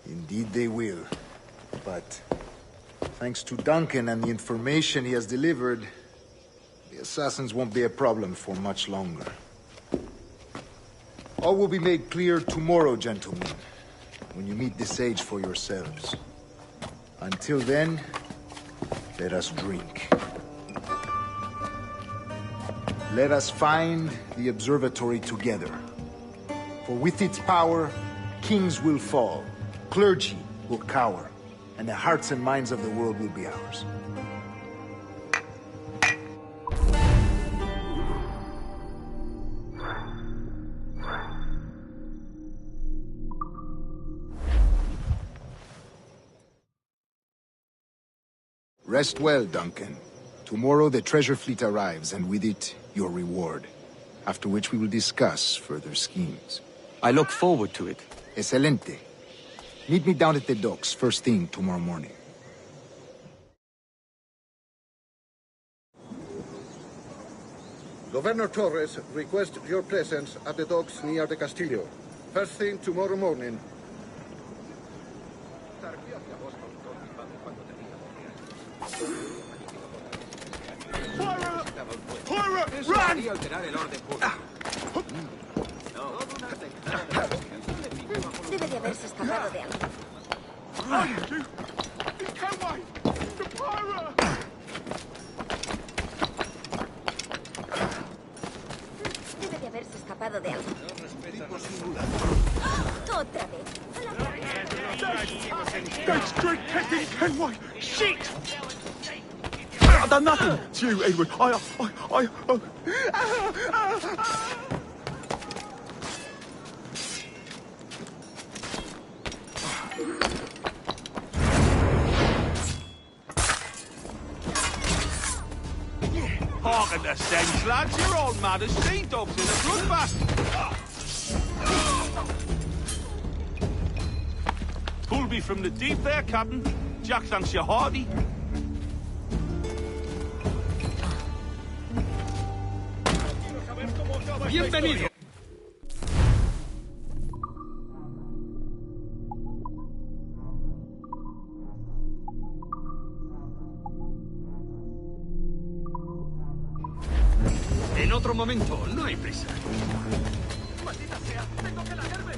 Indeed they will. But thanks to Duncan and the information he has delivered, the assassins won't be a problem for much longer. All will be made clear tomorrow, gentlemen, when you meet the sage for yourselves. Until then, let us drink. Let us find the observatory together. For with its power, kings will fall, clergy will cower, and the hearts and minds of the world will be ours. Rest well, Duncan. Tomorrow the treasure fleet arrives, and with it, your reward. After which we will discuss further schemes. I look forward to it. Excelente. Meet me down at the docks first thing tomorrow morning. Governor Torres requests your presence at the docks near the Castillo. First thing tomorrow morning. Pirate! Run! Debe de haberse escapado de algo. Debe de haberse escapado de algo. Otra vez. That's straight Captain Kenway! Shit! I've done nothing to you, Edward. Hark at the sense, lads. You're all mad as sea dogs in a bloodbath. Pulled me from the deep there, Captain. Jack thanks you hearty. Bienvenido. En otro momento, no hay prisa. ¡Maldita sea! ¡Tengo que largarme!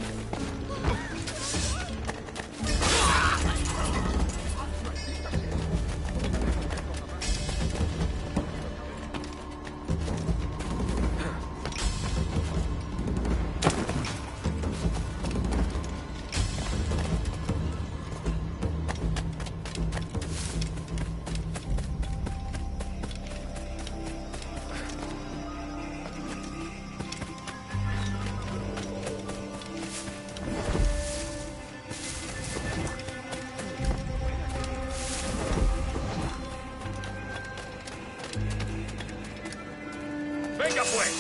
¡Venga, pues!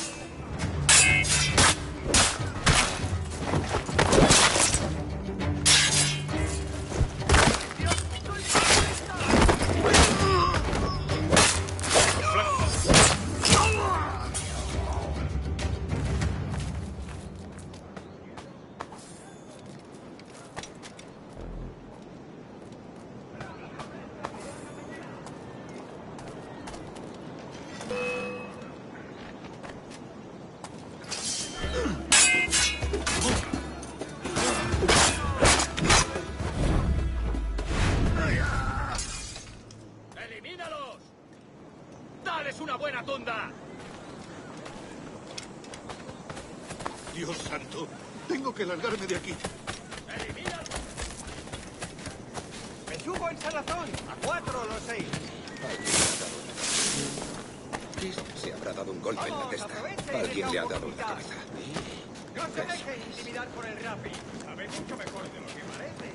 ¡Elimínalos! ¡Dales una buena tunda! Dios santo, tengo que largarme de aquí. ¡Elimínalos! ¡Me subo en salazón! ¡A 4 los 6! Se habrá dado un golpe en la testa. Alguien le ha dado en la cabeza. ¡No se deje intimidar por el Rappi! Sabe mucho mejor de lo que parece.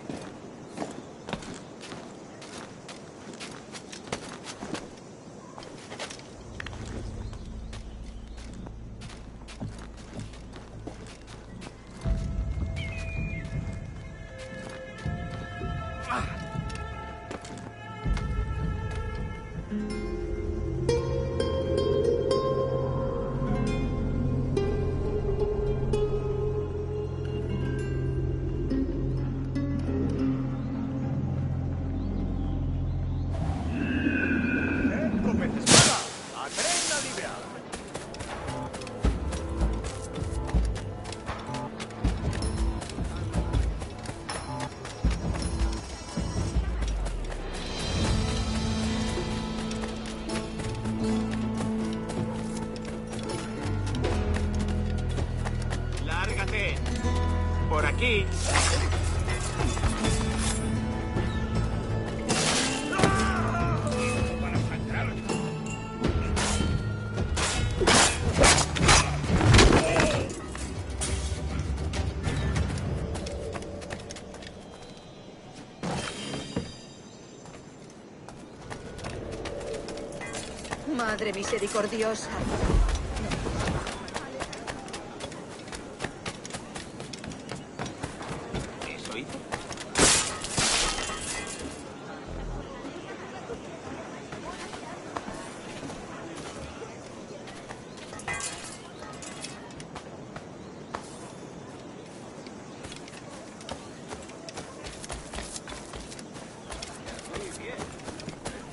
¡Lárgate! Por aquí. Madre misericordiosa. ¿Eso hizo?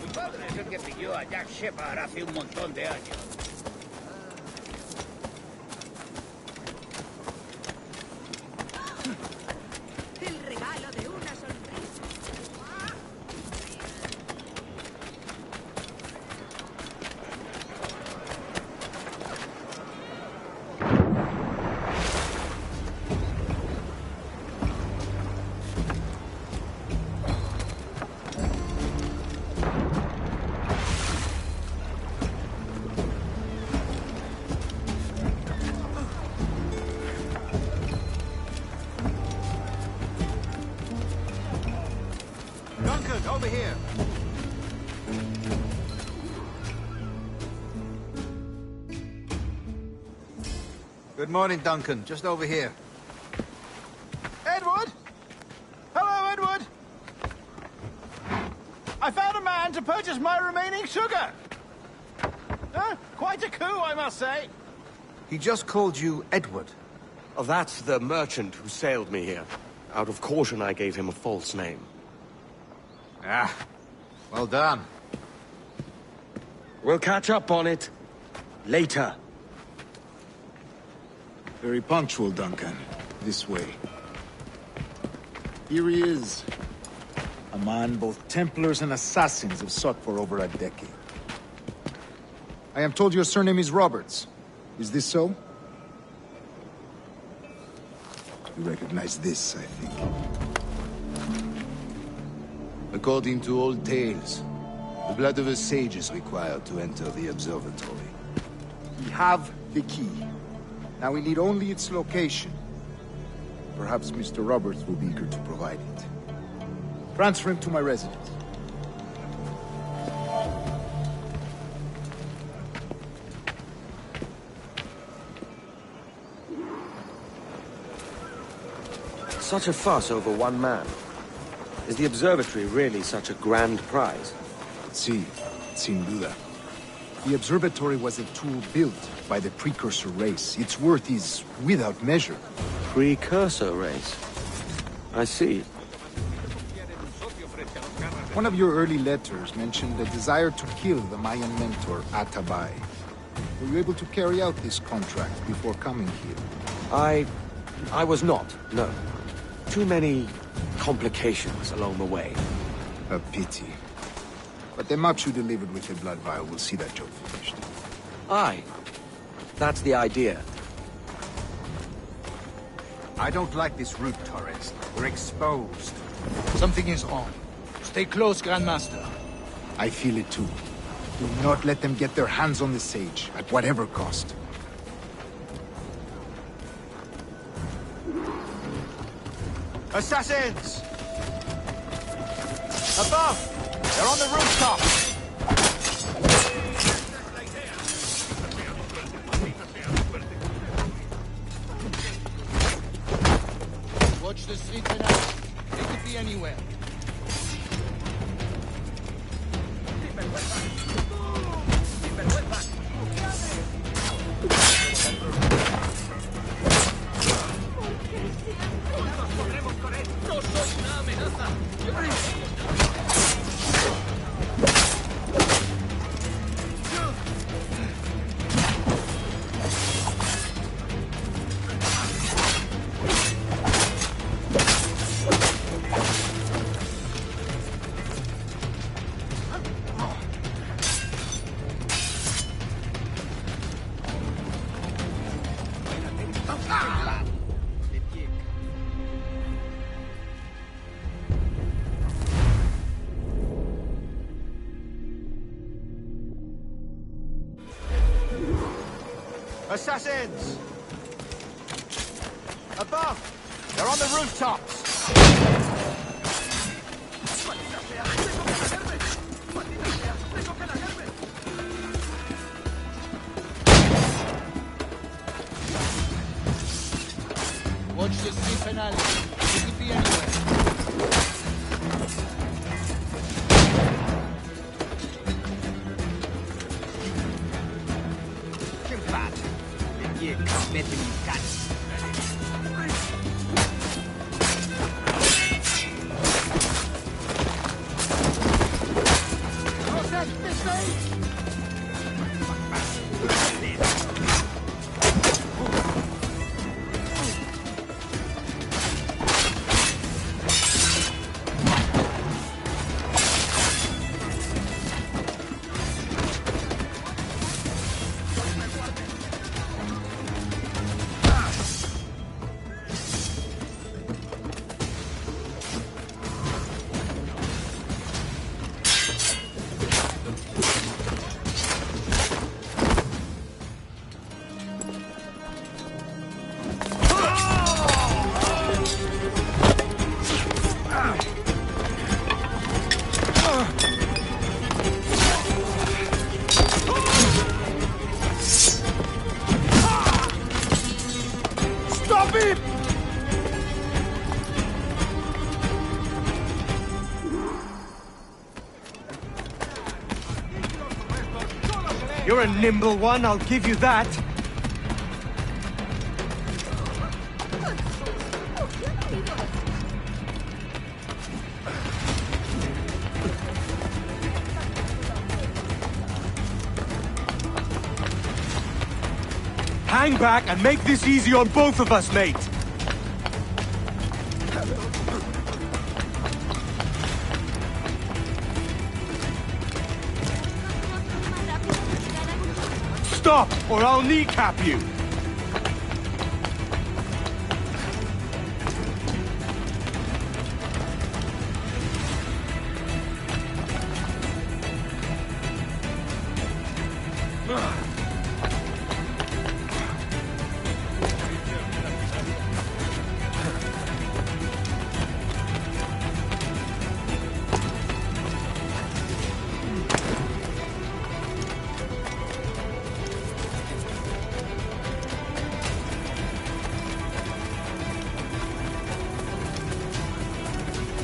Mi padre es el que siguió a Jack Shepard hace un montón de años. El regalo de una sonrisa. Duncan, over here. Good morning, Duncan. Just over here. Edward? Hello, Edward! I found a man to purchase my remaining sugar! Quite a coup, I must say. He just called you Edward. Oh, that's the merchant who sailed me here. Out of caution, I gave him a false name. Ah, well done. We'll catch up on it later. Very punctual, Duncan. This way. Here he is. A man both Templars and Assassins have sought for over a decade. I am told your surname is Roberts. Is this so? You recognize this, I think. According to old tales, the blood of a sage is required to enter the observatory. We have the key. Now we need only its location. Perhaps Mr. Roberts will be eager to provide it. Transfer him to my residence. Such a fuss over one man. Is the observatory really such a grand prize? Sí, sin duda. The observatory was a tool built by the precursor race. Its worth is without measure. Precursor race? I see. One of your early letters mentioned a desire to kill the Mayan mentor, Atabay. Were you able to carry out this contract before coming here? I was not, no. Too many complications along the way. A pity. But the maps you delivered with the blood vial will see that job finished. Aye. That's the idea. I don't like this route, Torres. We're exposed. Something is wrong. Stay close, Grandmaster. I feel it too. Do not let them get their hands on the sage, at whatever cost. Assassins! Above! They're on the rooftop! Watch the street tonight. They could be anywhere. Assassins! Above! They're on the rooftops! Penal. It could be anywhere. Stop him! You're a nimble one, I'll give you that. Hang back and make this easy on both of us, mate. Stop, or I'll kneecap you.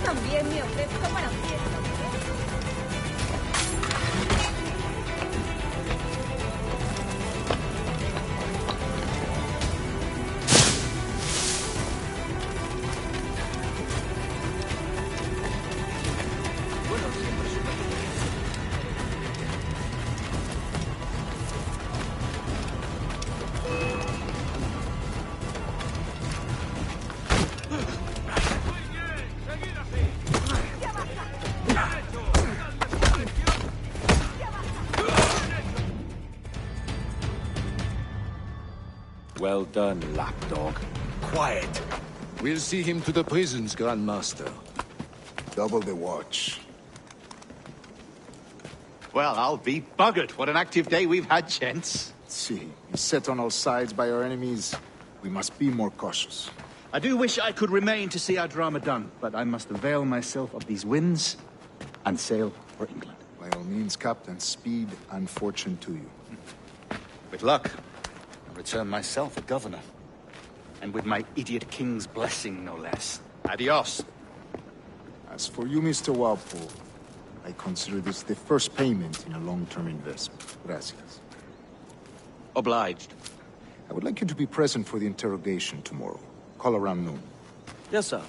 También me ofrezco para fiesta. Well done, lapdog. Quiet. We'll see him to the prisons, Grandmaster. Double the watch. Well, I'll be buggered. What an active day we've had, gents. See, set on all sides by our enemies. We must be more cautious. I do wish I could remain to see our drama done, but I must avail myself of these winds and sail for England. By all means, Captain, speed and fortune to you. With luck, I'll return myself a governor. And with my idiot king's blessing, no less. Adios. As for you, Mr. Walpole, I consider this the first payment in a long-term investment. Gracias. Obliged. I would like you to be present for the interrogation tomorrow. Call around noon. Yes, sir.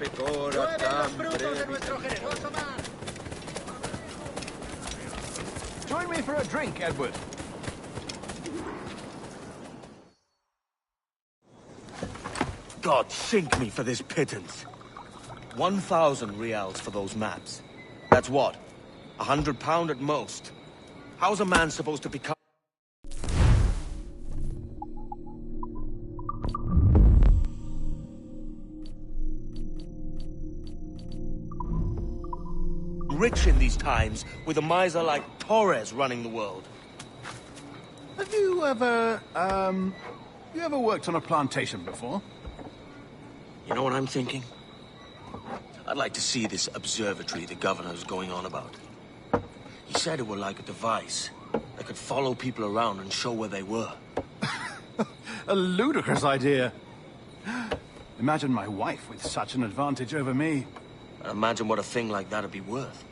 Prueben los frutos de nuestro generoso mar. Join me for a drink, Edward. God sink me for this pittance. 1,000 reals for those maps. That's what? £100 at most. How's a man supposed to become... rich in these times with a miser like Torres running the world? Have you ever, worked on a plantation before? You know what I'm thinking? I'd like to see this observatory the governor's going on about. He said it were like a device that could follow people around and show where they were. A ludicrous idea. Imagine my wife with such an advantage over me. And imagine what a thing like that'd be worth.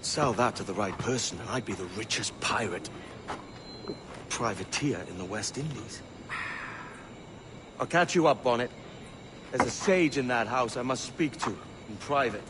Sell that to the right person and I'd be the richest pirate. Privateer in the West Indies. I'll catch you up, Bonnet. There's a sage in that house I must speak to, in private.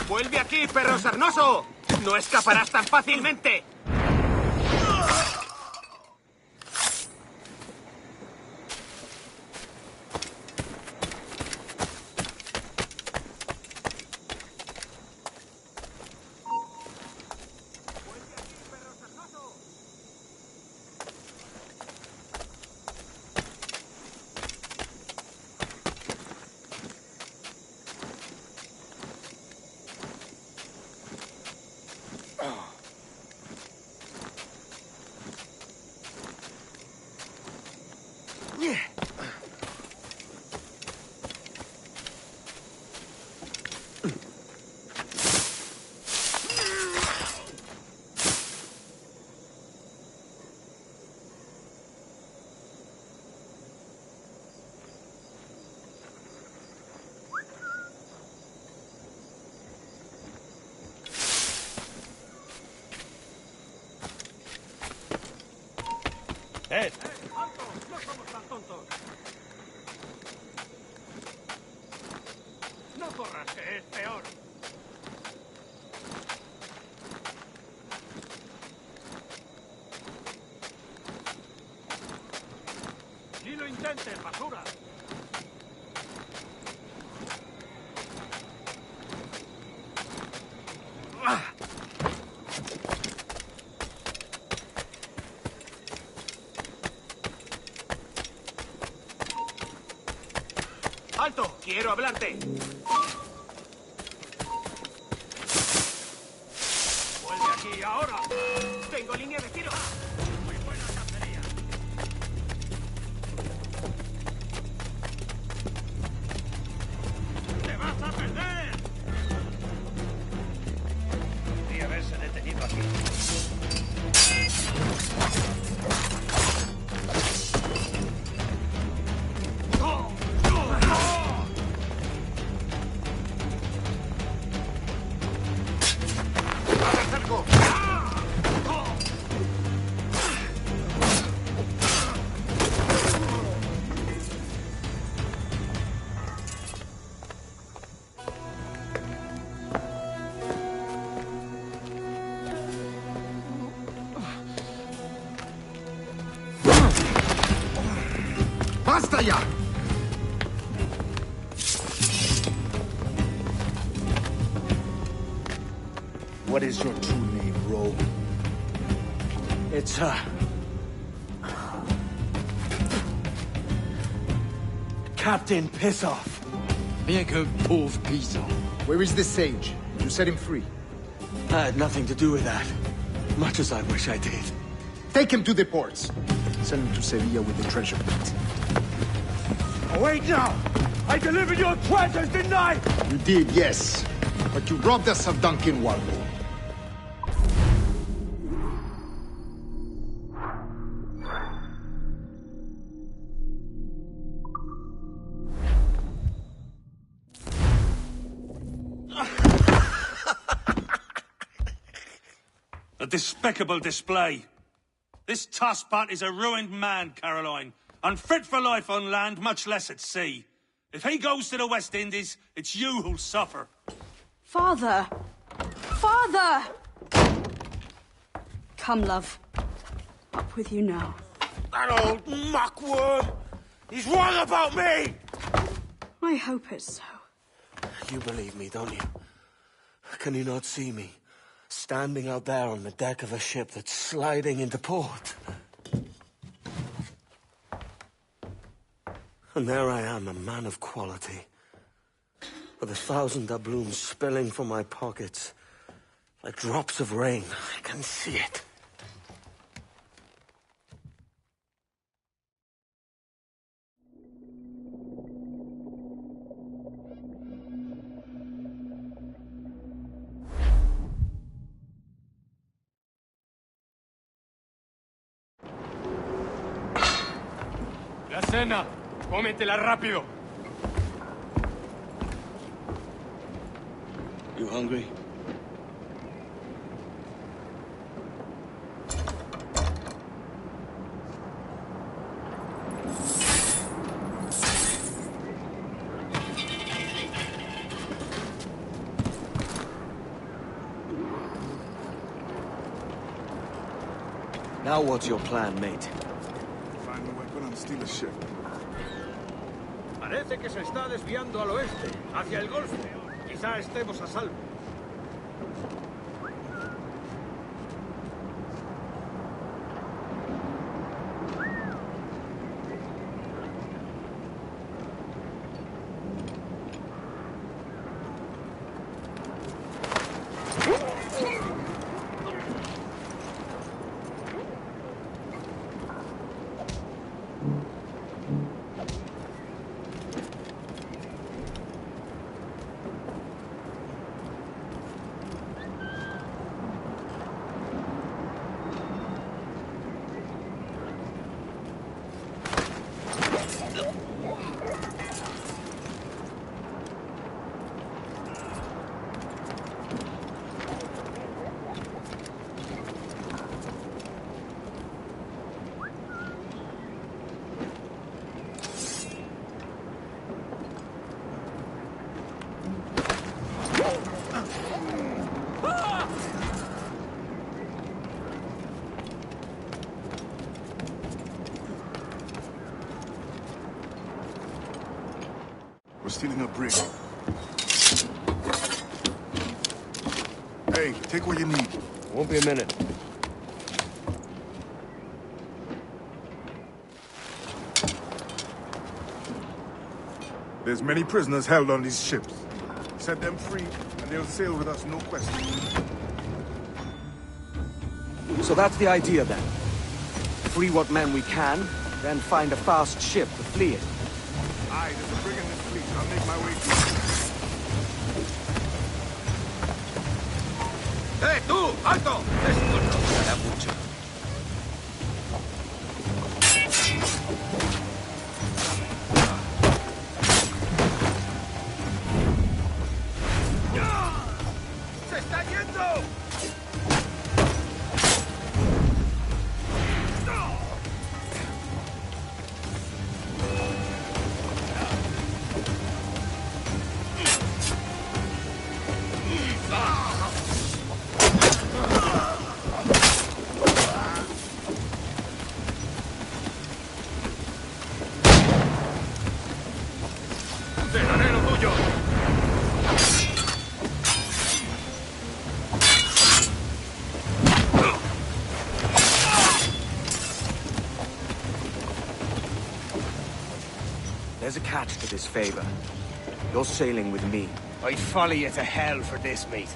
¡Vuelve aquí, perro sarnoso! ¡No escaparás tan fácilmente! ¡Alto! ¡No somos tan tontos! No corras, que es peor. ¡Ni lo intentes, basura! ¡Alto! ¡Quiero hablarte! ¡Vuelve aquí, ahora! ¡Tengo línea de tiro! ¡Muy buena cacería! ¡Te vas a perder! Podría haberse detenido aquí. ¡Basta ya! What is your true name, rogue? It's, Captain Pissoff. Bien que pauvre paysan. Where is the sage? You set him free. I had nothing to do with that. Much as I wish I did. Take him to the ports. Send him to Sevilla with the treasure plate. Oh, wait now! I delivered your treasures, didn't I? You did, yes. But you robbed us of Duncan Warlow. A despicable display. This Tosspot is a ruined man, Caroline. Unfit for life on land, much less at sea. If he goes to the West Indies, it's you who'll suffer. Father! Father! Come, love. Up with you now. That old muckworm! He's wrong about me! I hope it's so. You believe me, don't you? Can you not see me? Standing out there on the deck of a ship that's sliding into port. And there I am, a man of quality. With 1,000 doubloons spilling from my pockets. Like drops of rain. I can see it. La cena. Cómetela rápido. You hungry? Now what's your plan, mate? Find the weapon and steal a ship. Parece que se está desviando al oeste, hacia el Golfo. Quizá estemos a salvo. stealing a brig. Hey, take what you need. Won't be a minute. There's many prisoners held on these ships. Set them free, and they'll sail with us, no question. So that's the idea, then. Free what men we can, then find a fast ship to flee it. Aye, there's a brig in this fleet. I'll make my way to it. ¡Eh, tú! ¡Alto! Esto no durará mucho. ¡Se está yendo! ¡Te daré lo tuyo! There's a catch to this favor. You're sailing with me. I'd follow you to hell for this, mate.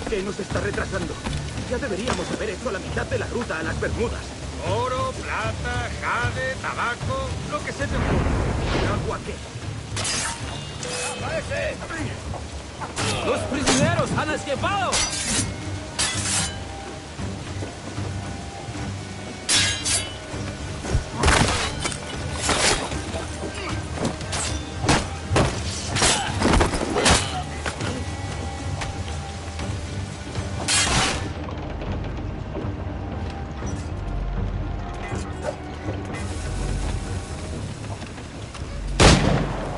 ¿Qué nos está retrasando? Ya deberíamos haber hecho la mitad de la ruta a las Bermudas. Oro, plata, jade, tabaco, lo que se te ocurra. ¿Agua qué? ¡Aparece! ¡Los prisioneros han escapado!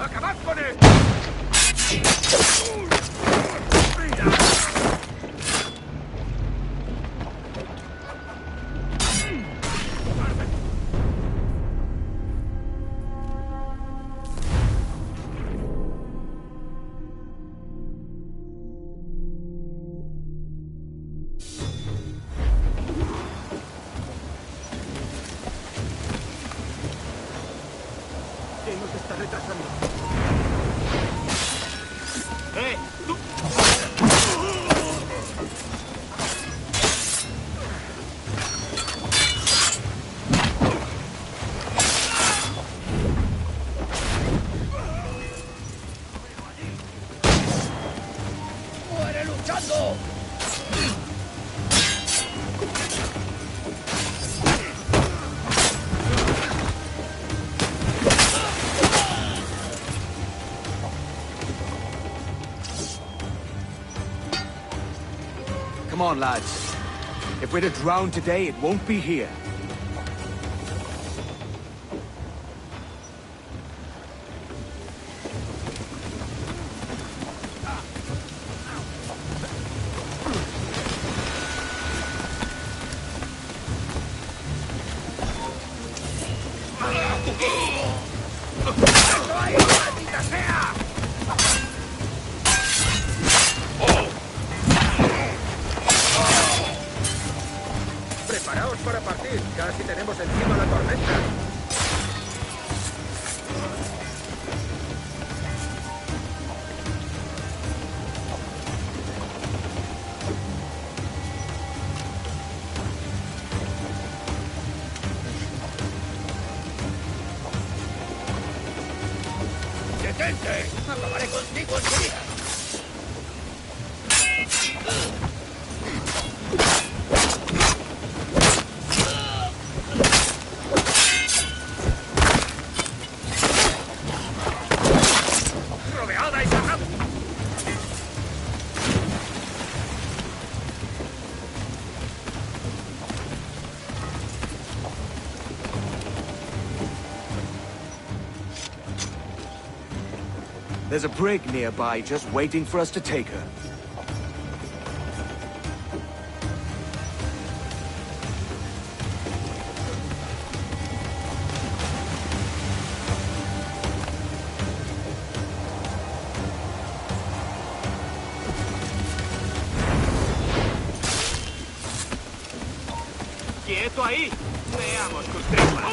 ¡Acabad con él! ¿Qué nos está retrasando? ¡Eh! ¡Tú! ¡Muere luchando! Come on, lads. If we're to drown today, it won't be here. Casi tenemos encima la tormenta. ¡Detente! ¡Acabaré contigo enseguida! ¡Rodeada y cerrada! There's a brig nearby just waiting for us to take her. ¡Quieto ahí! Veamos tus tripas.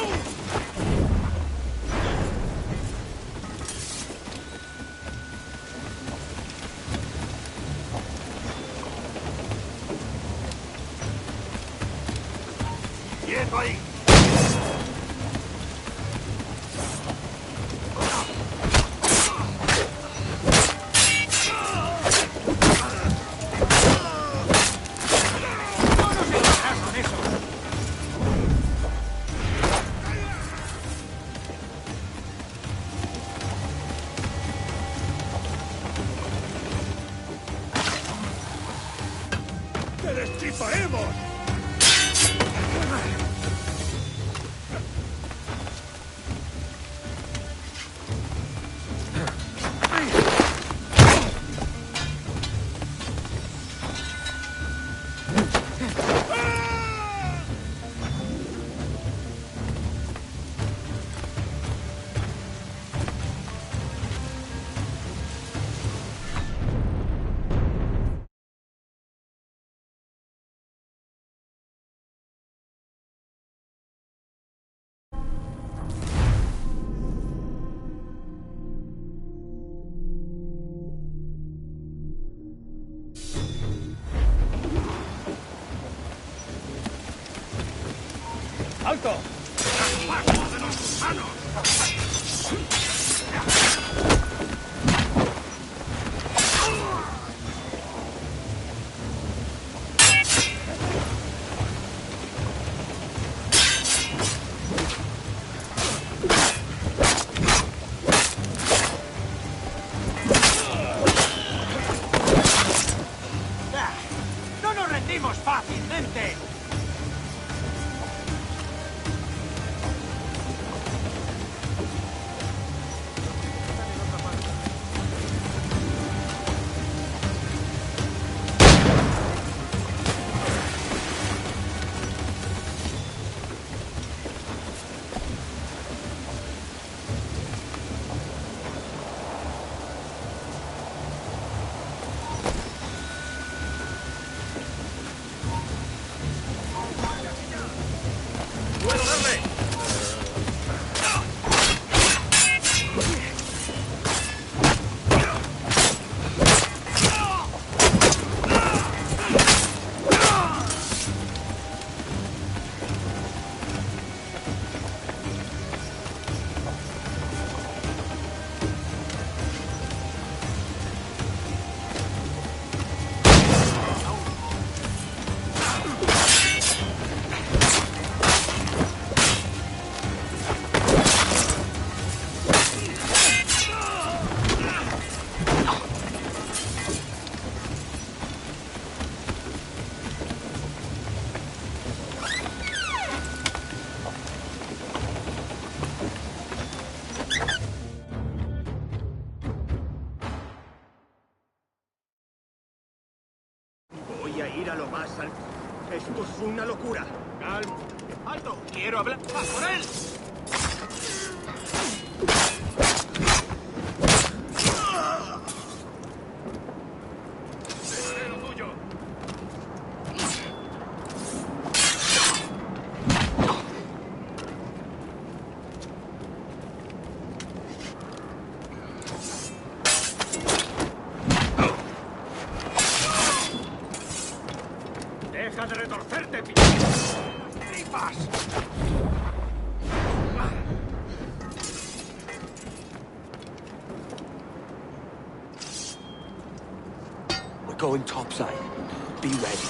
¡Quieto ahí! ¡Te destriparemos! ¡Alto! ¡Bajo de los gusanos! ¡No nos rendimos fácilmente! ¡Puedo darle! Voy a ir a lo más alto. Esto es una locura. Calma. ¡Alto! ¡Quiero hablar! ¡Vas por él! Dejaré lo tuyo. deja de retorcerte, tripas. We're going topside. Be ready.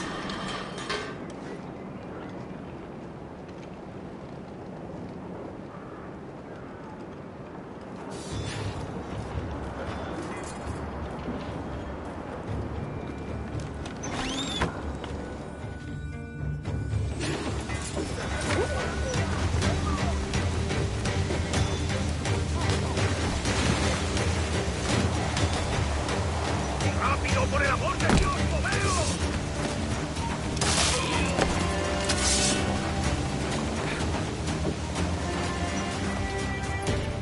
¡Rápido, por el amor de Dios, moveos!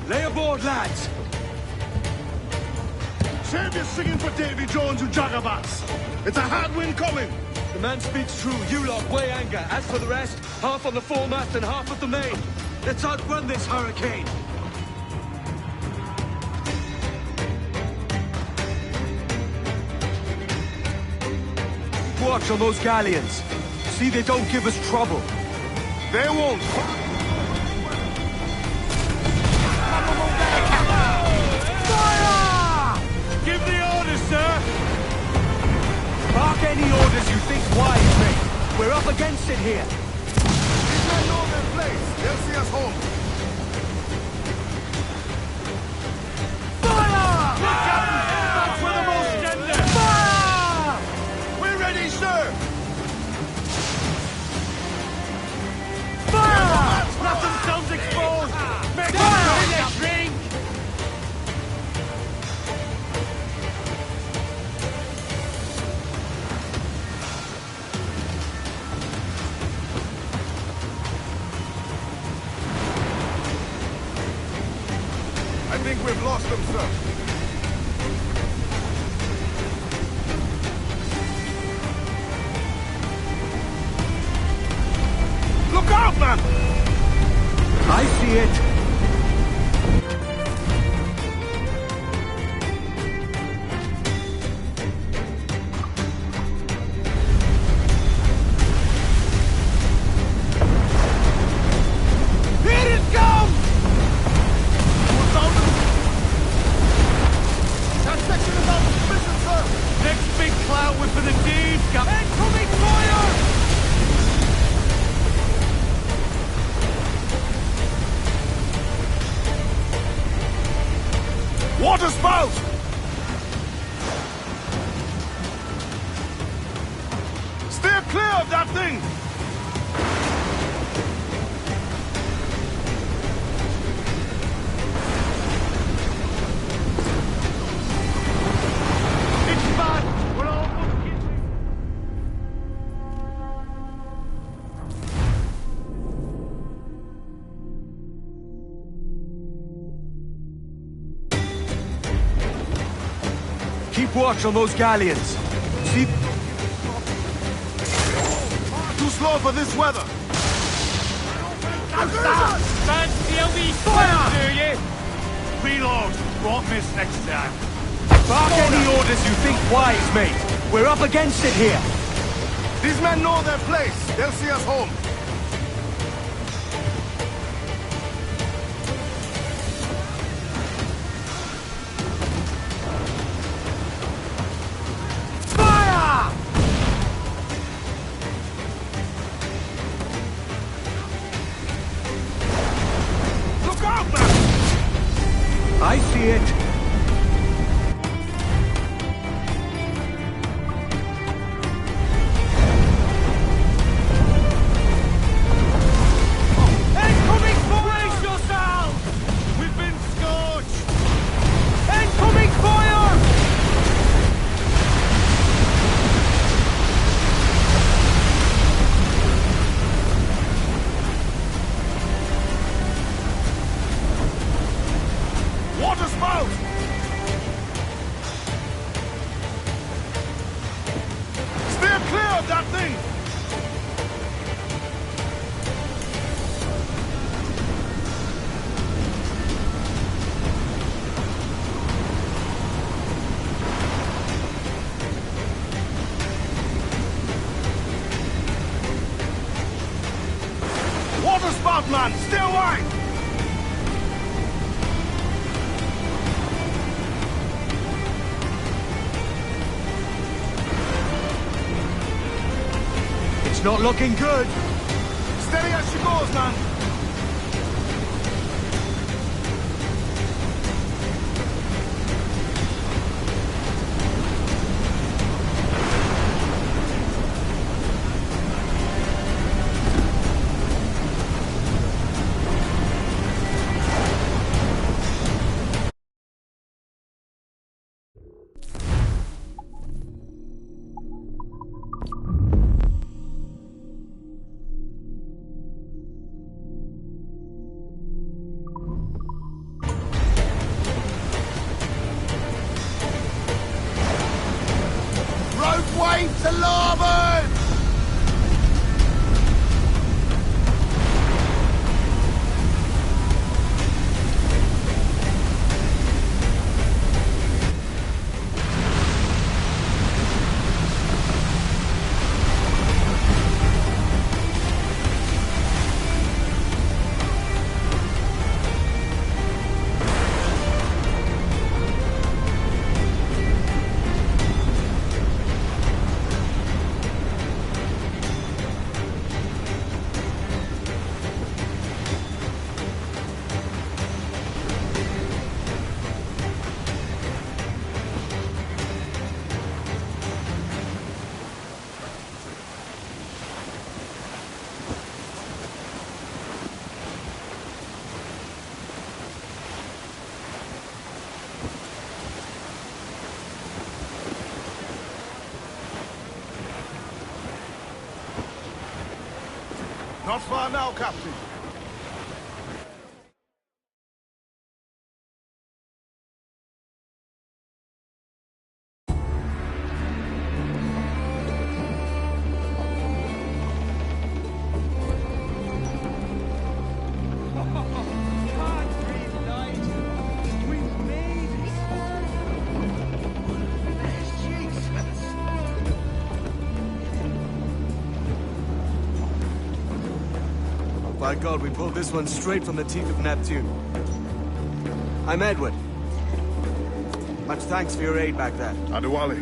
Lay aboard, lads! Save your singing for Davy Jones, you jagabats! It's a hard wind coming! The man speaks true. You lot weigh anchor. As for the rest, half on the foremast and half at the main. Let's outrun this hurricane. Watch on those galleons. See they don't give us trouble. They won't. Fire! Give the orders, sir! Mark any orders you think wise, mate. We're up against it here. These men know their place. They'll see us home. Fire! That's for the most tender! Fire! We're ready, sir! Fire! Nothing sounds exposed! Make fire! Drink! I think we've lost them, sir. Look out, man! I see it. Here it comes! That section is out of position, sir! Next big cloud was for the deeds, Captain. Incoming fire! Water spout! Steer clear of that thing! It's bad! We're all fucking... Keep watch on those galleons. See... Too slow for this weather! Fancy a wee fire, do you? Reload. Won't miss next time. Bark any orders you think wise, mate. We're up against it here. These men know their place. They'll see us home. Fire! Look out, man! I see it. out, man! Stay away! It's not looking good. Steady as she goes, man! Wave to larboard! Not far now, Captain. By God, we pulled this one straight from the teeth of Neptune. I'm Edward. Much thanks for your aid back there. Adewale.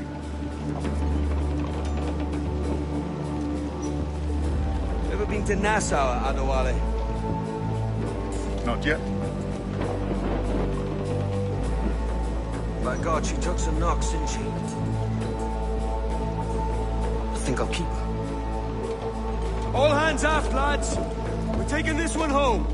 Ever been to Nassau, Adewale? Not yet. By God, she took some knocks, didn't she? I think I'll keep her. All hands aft, lads! We're taking this one home.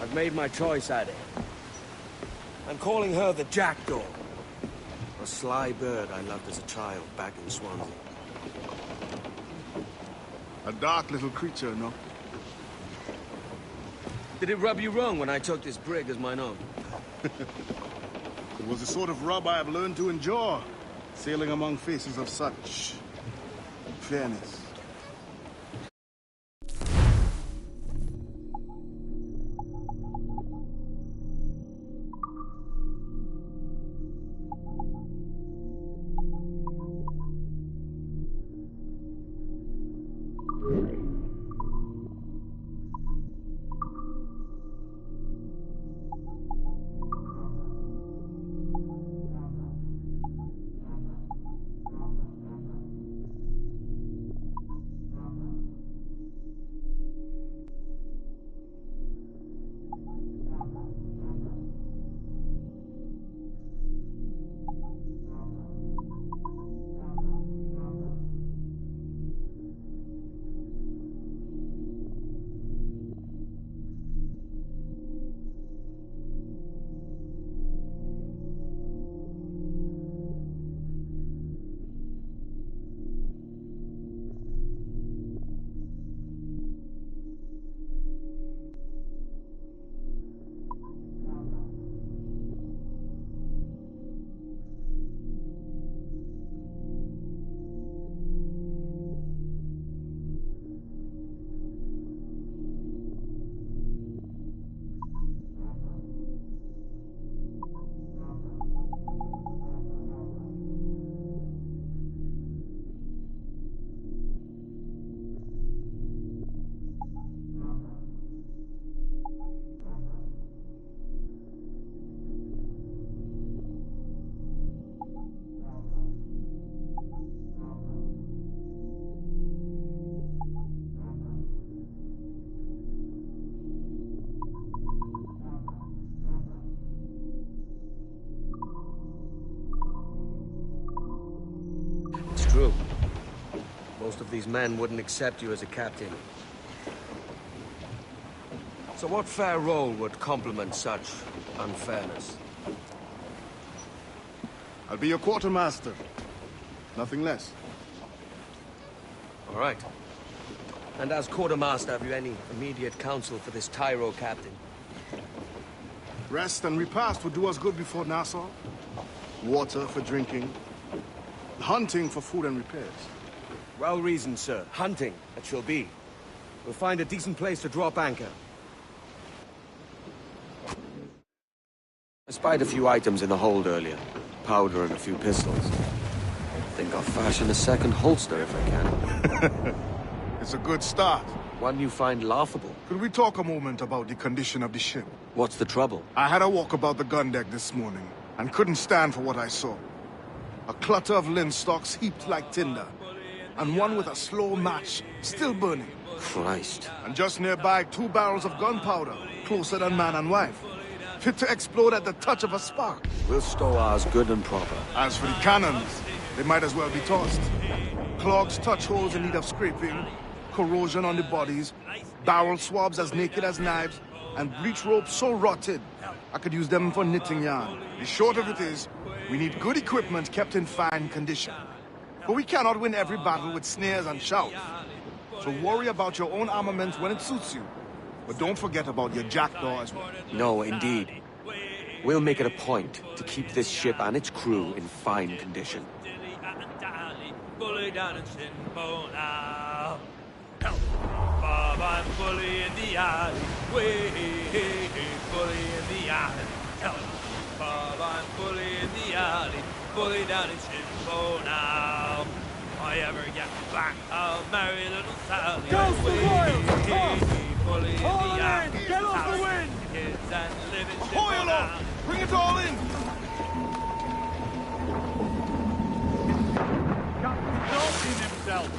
I've made my choice, Addy. I'm calling her the Jackdaw. A sly bird I loved as a child back in Swansea. A dark little creature, no? Did it rub you wrong when I took this brig as mine own? It was the sort of rub I have learned to endure, sailing among faces of such fairness. Most of these men wouldn't accept you as a captain. So what fair role would complement such unfairness? I'll be your quartermaster. Nothing less. All right. And as quartermaster, have you any immediate counsel for this Tyro captain? Rest and repast would do us good before Nassau. Water for drinking. Hunting for food and repairs. Well reasoned, sir. Hunting, it shall be. We'll find a decent place to drop anchor. I spied a few items in the hold earlier. Powder and a few pistols. Think I'll fashion a second holster if I can. It's a good start. One you find laughable. Could we talk a moment about the condition of the ship? What's the trouble? I had a walk about the gun deck this morning, and couldn't stand for what I saw. A clutter of linstocks heaped like tinder, and one with a slow match, still burning. Christ. And just nearby, 2 barrels of gunpowder, closer than man and wife. Fit to explode at the touch of a spark. We'll stow ours good and proper. As for the cannons, they might as well be tossed. Clogs touch holes in need of scraping, corrosion on the bodies, barrel swabs as naked as knives, and bleach ropes so rotted, I could use them for knitting yarn. The short of it is, we need good equipment kept in fine condition. But we cannot win every battle with snares and shouts. So worry about your own armament when it suits you. But don't forget about your jackdaw as well. No, indeed. We'll make it a point to keep this ship and its crew in fine condition. Bob, I'm fully in the alley. Way, fully in the alley. Bob, I'm fully in the alley. Fully down in Shinbo now. If I ever get back, I'll marry little Sally. Ghost the Royals! Fully in the alley. Get off the wind! Kids and live in Ahoy Shinbo aloft! now. Bring it all in! Captain himself.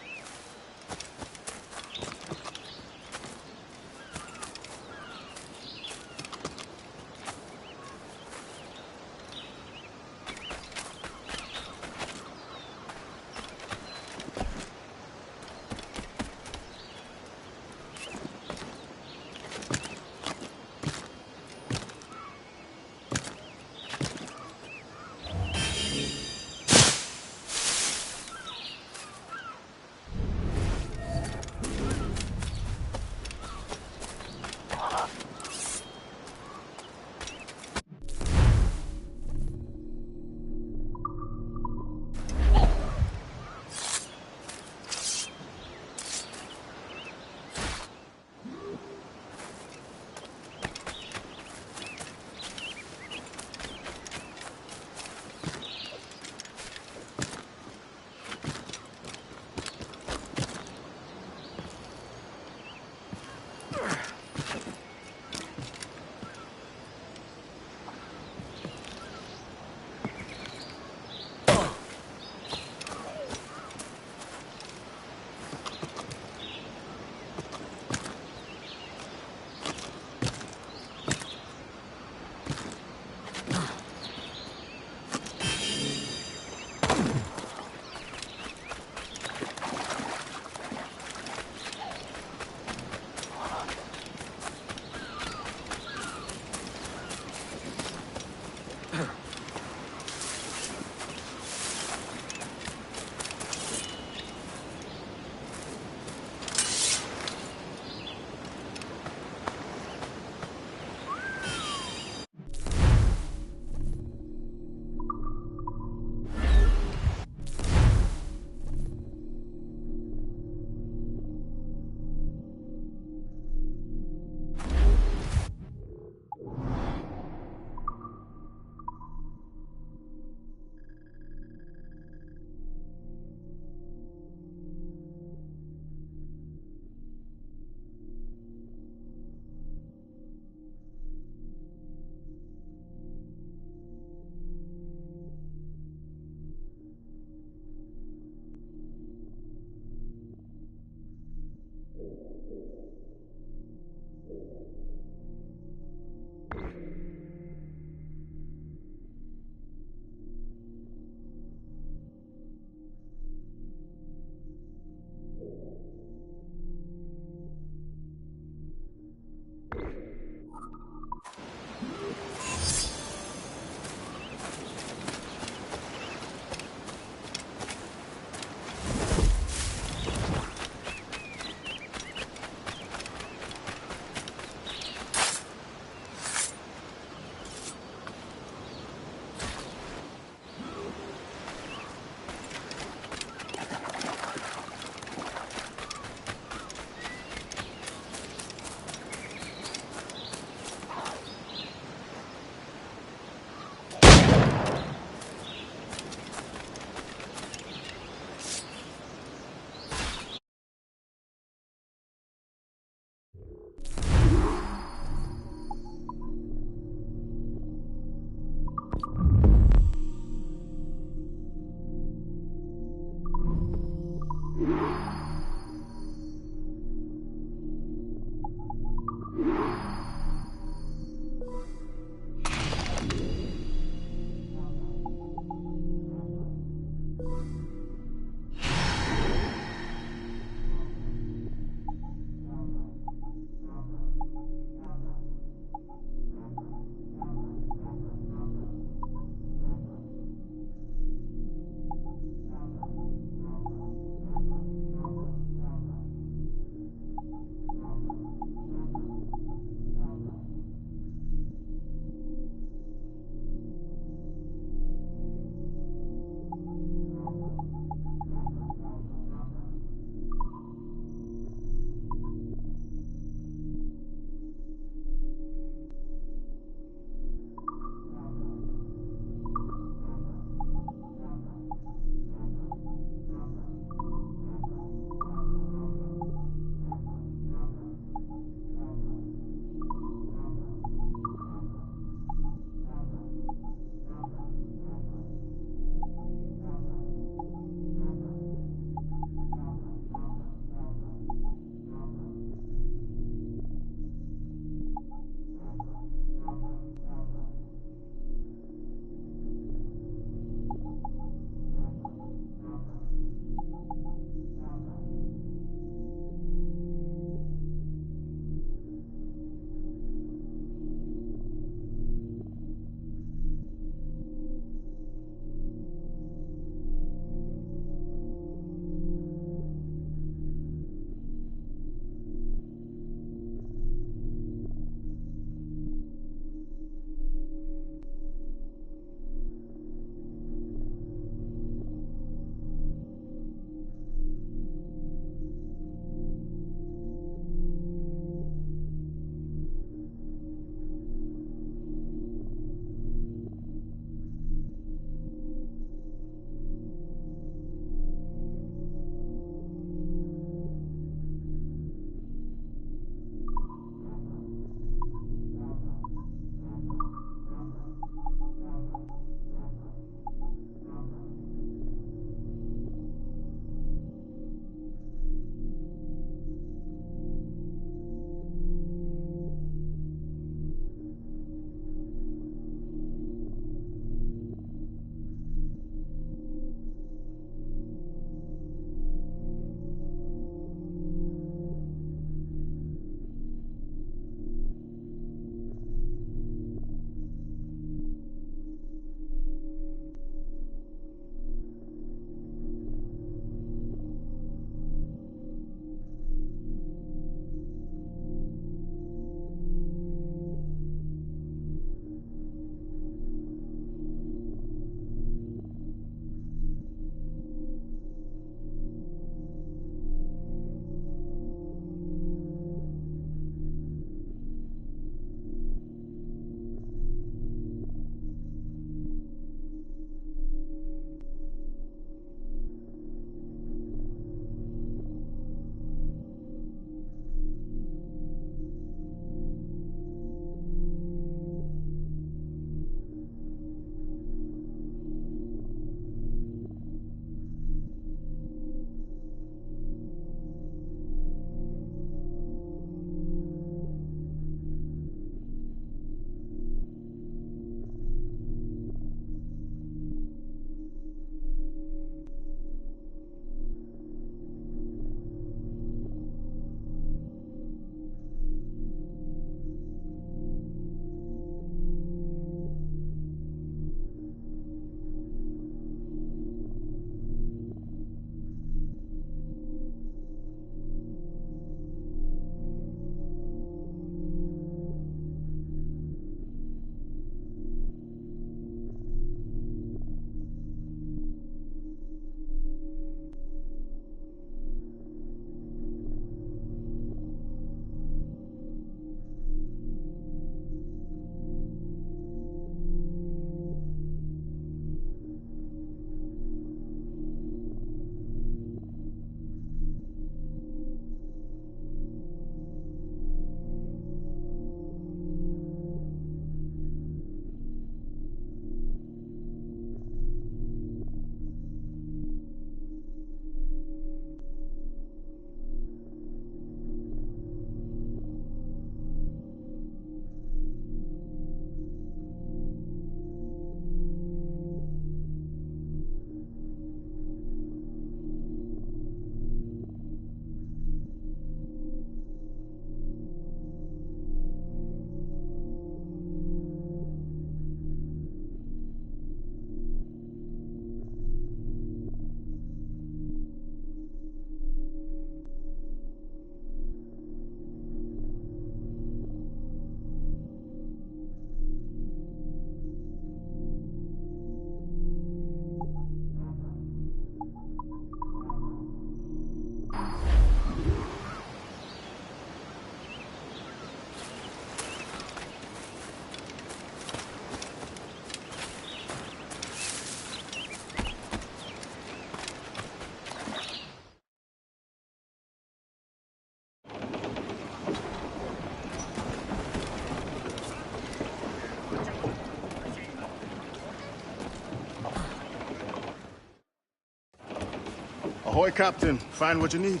Ahoy, Captain. Find what you need.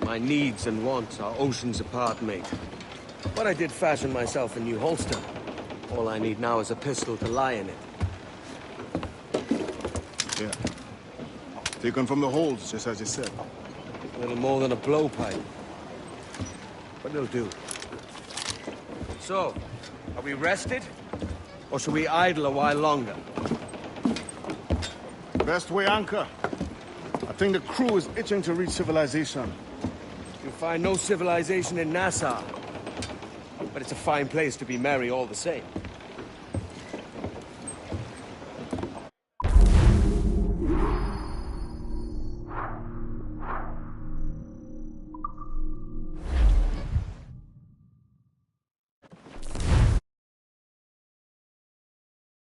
My needs and wants are oceans apart, mate. But I did fashion myself a new holster. All I need now is a pistol to lie in it. Yeah. Taken from the holds, just as you said. Little more than a blowpipe. But it'll do. So, are we rested? Or should we idle a while longer? Best way anchor. I think the crew is itching to reach civilization. You'll find no civilization in Nassau. But it's a fine place to be merry all the same.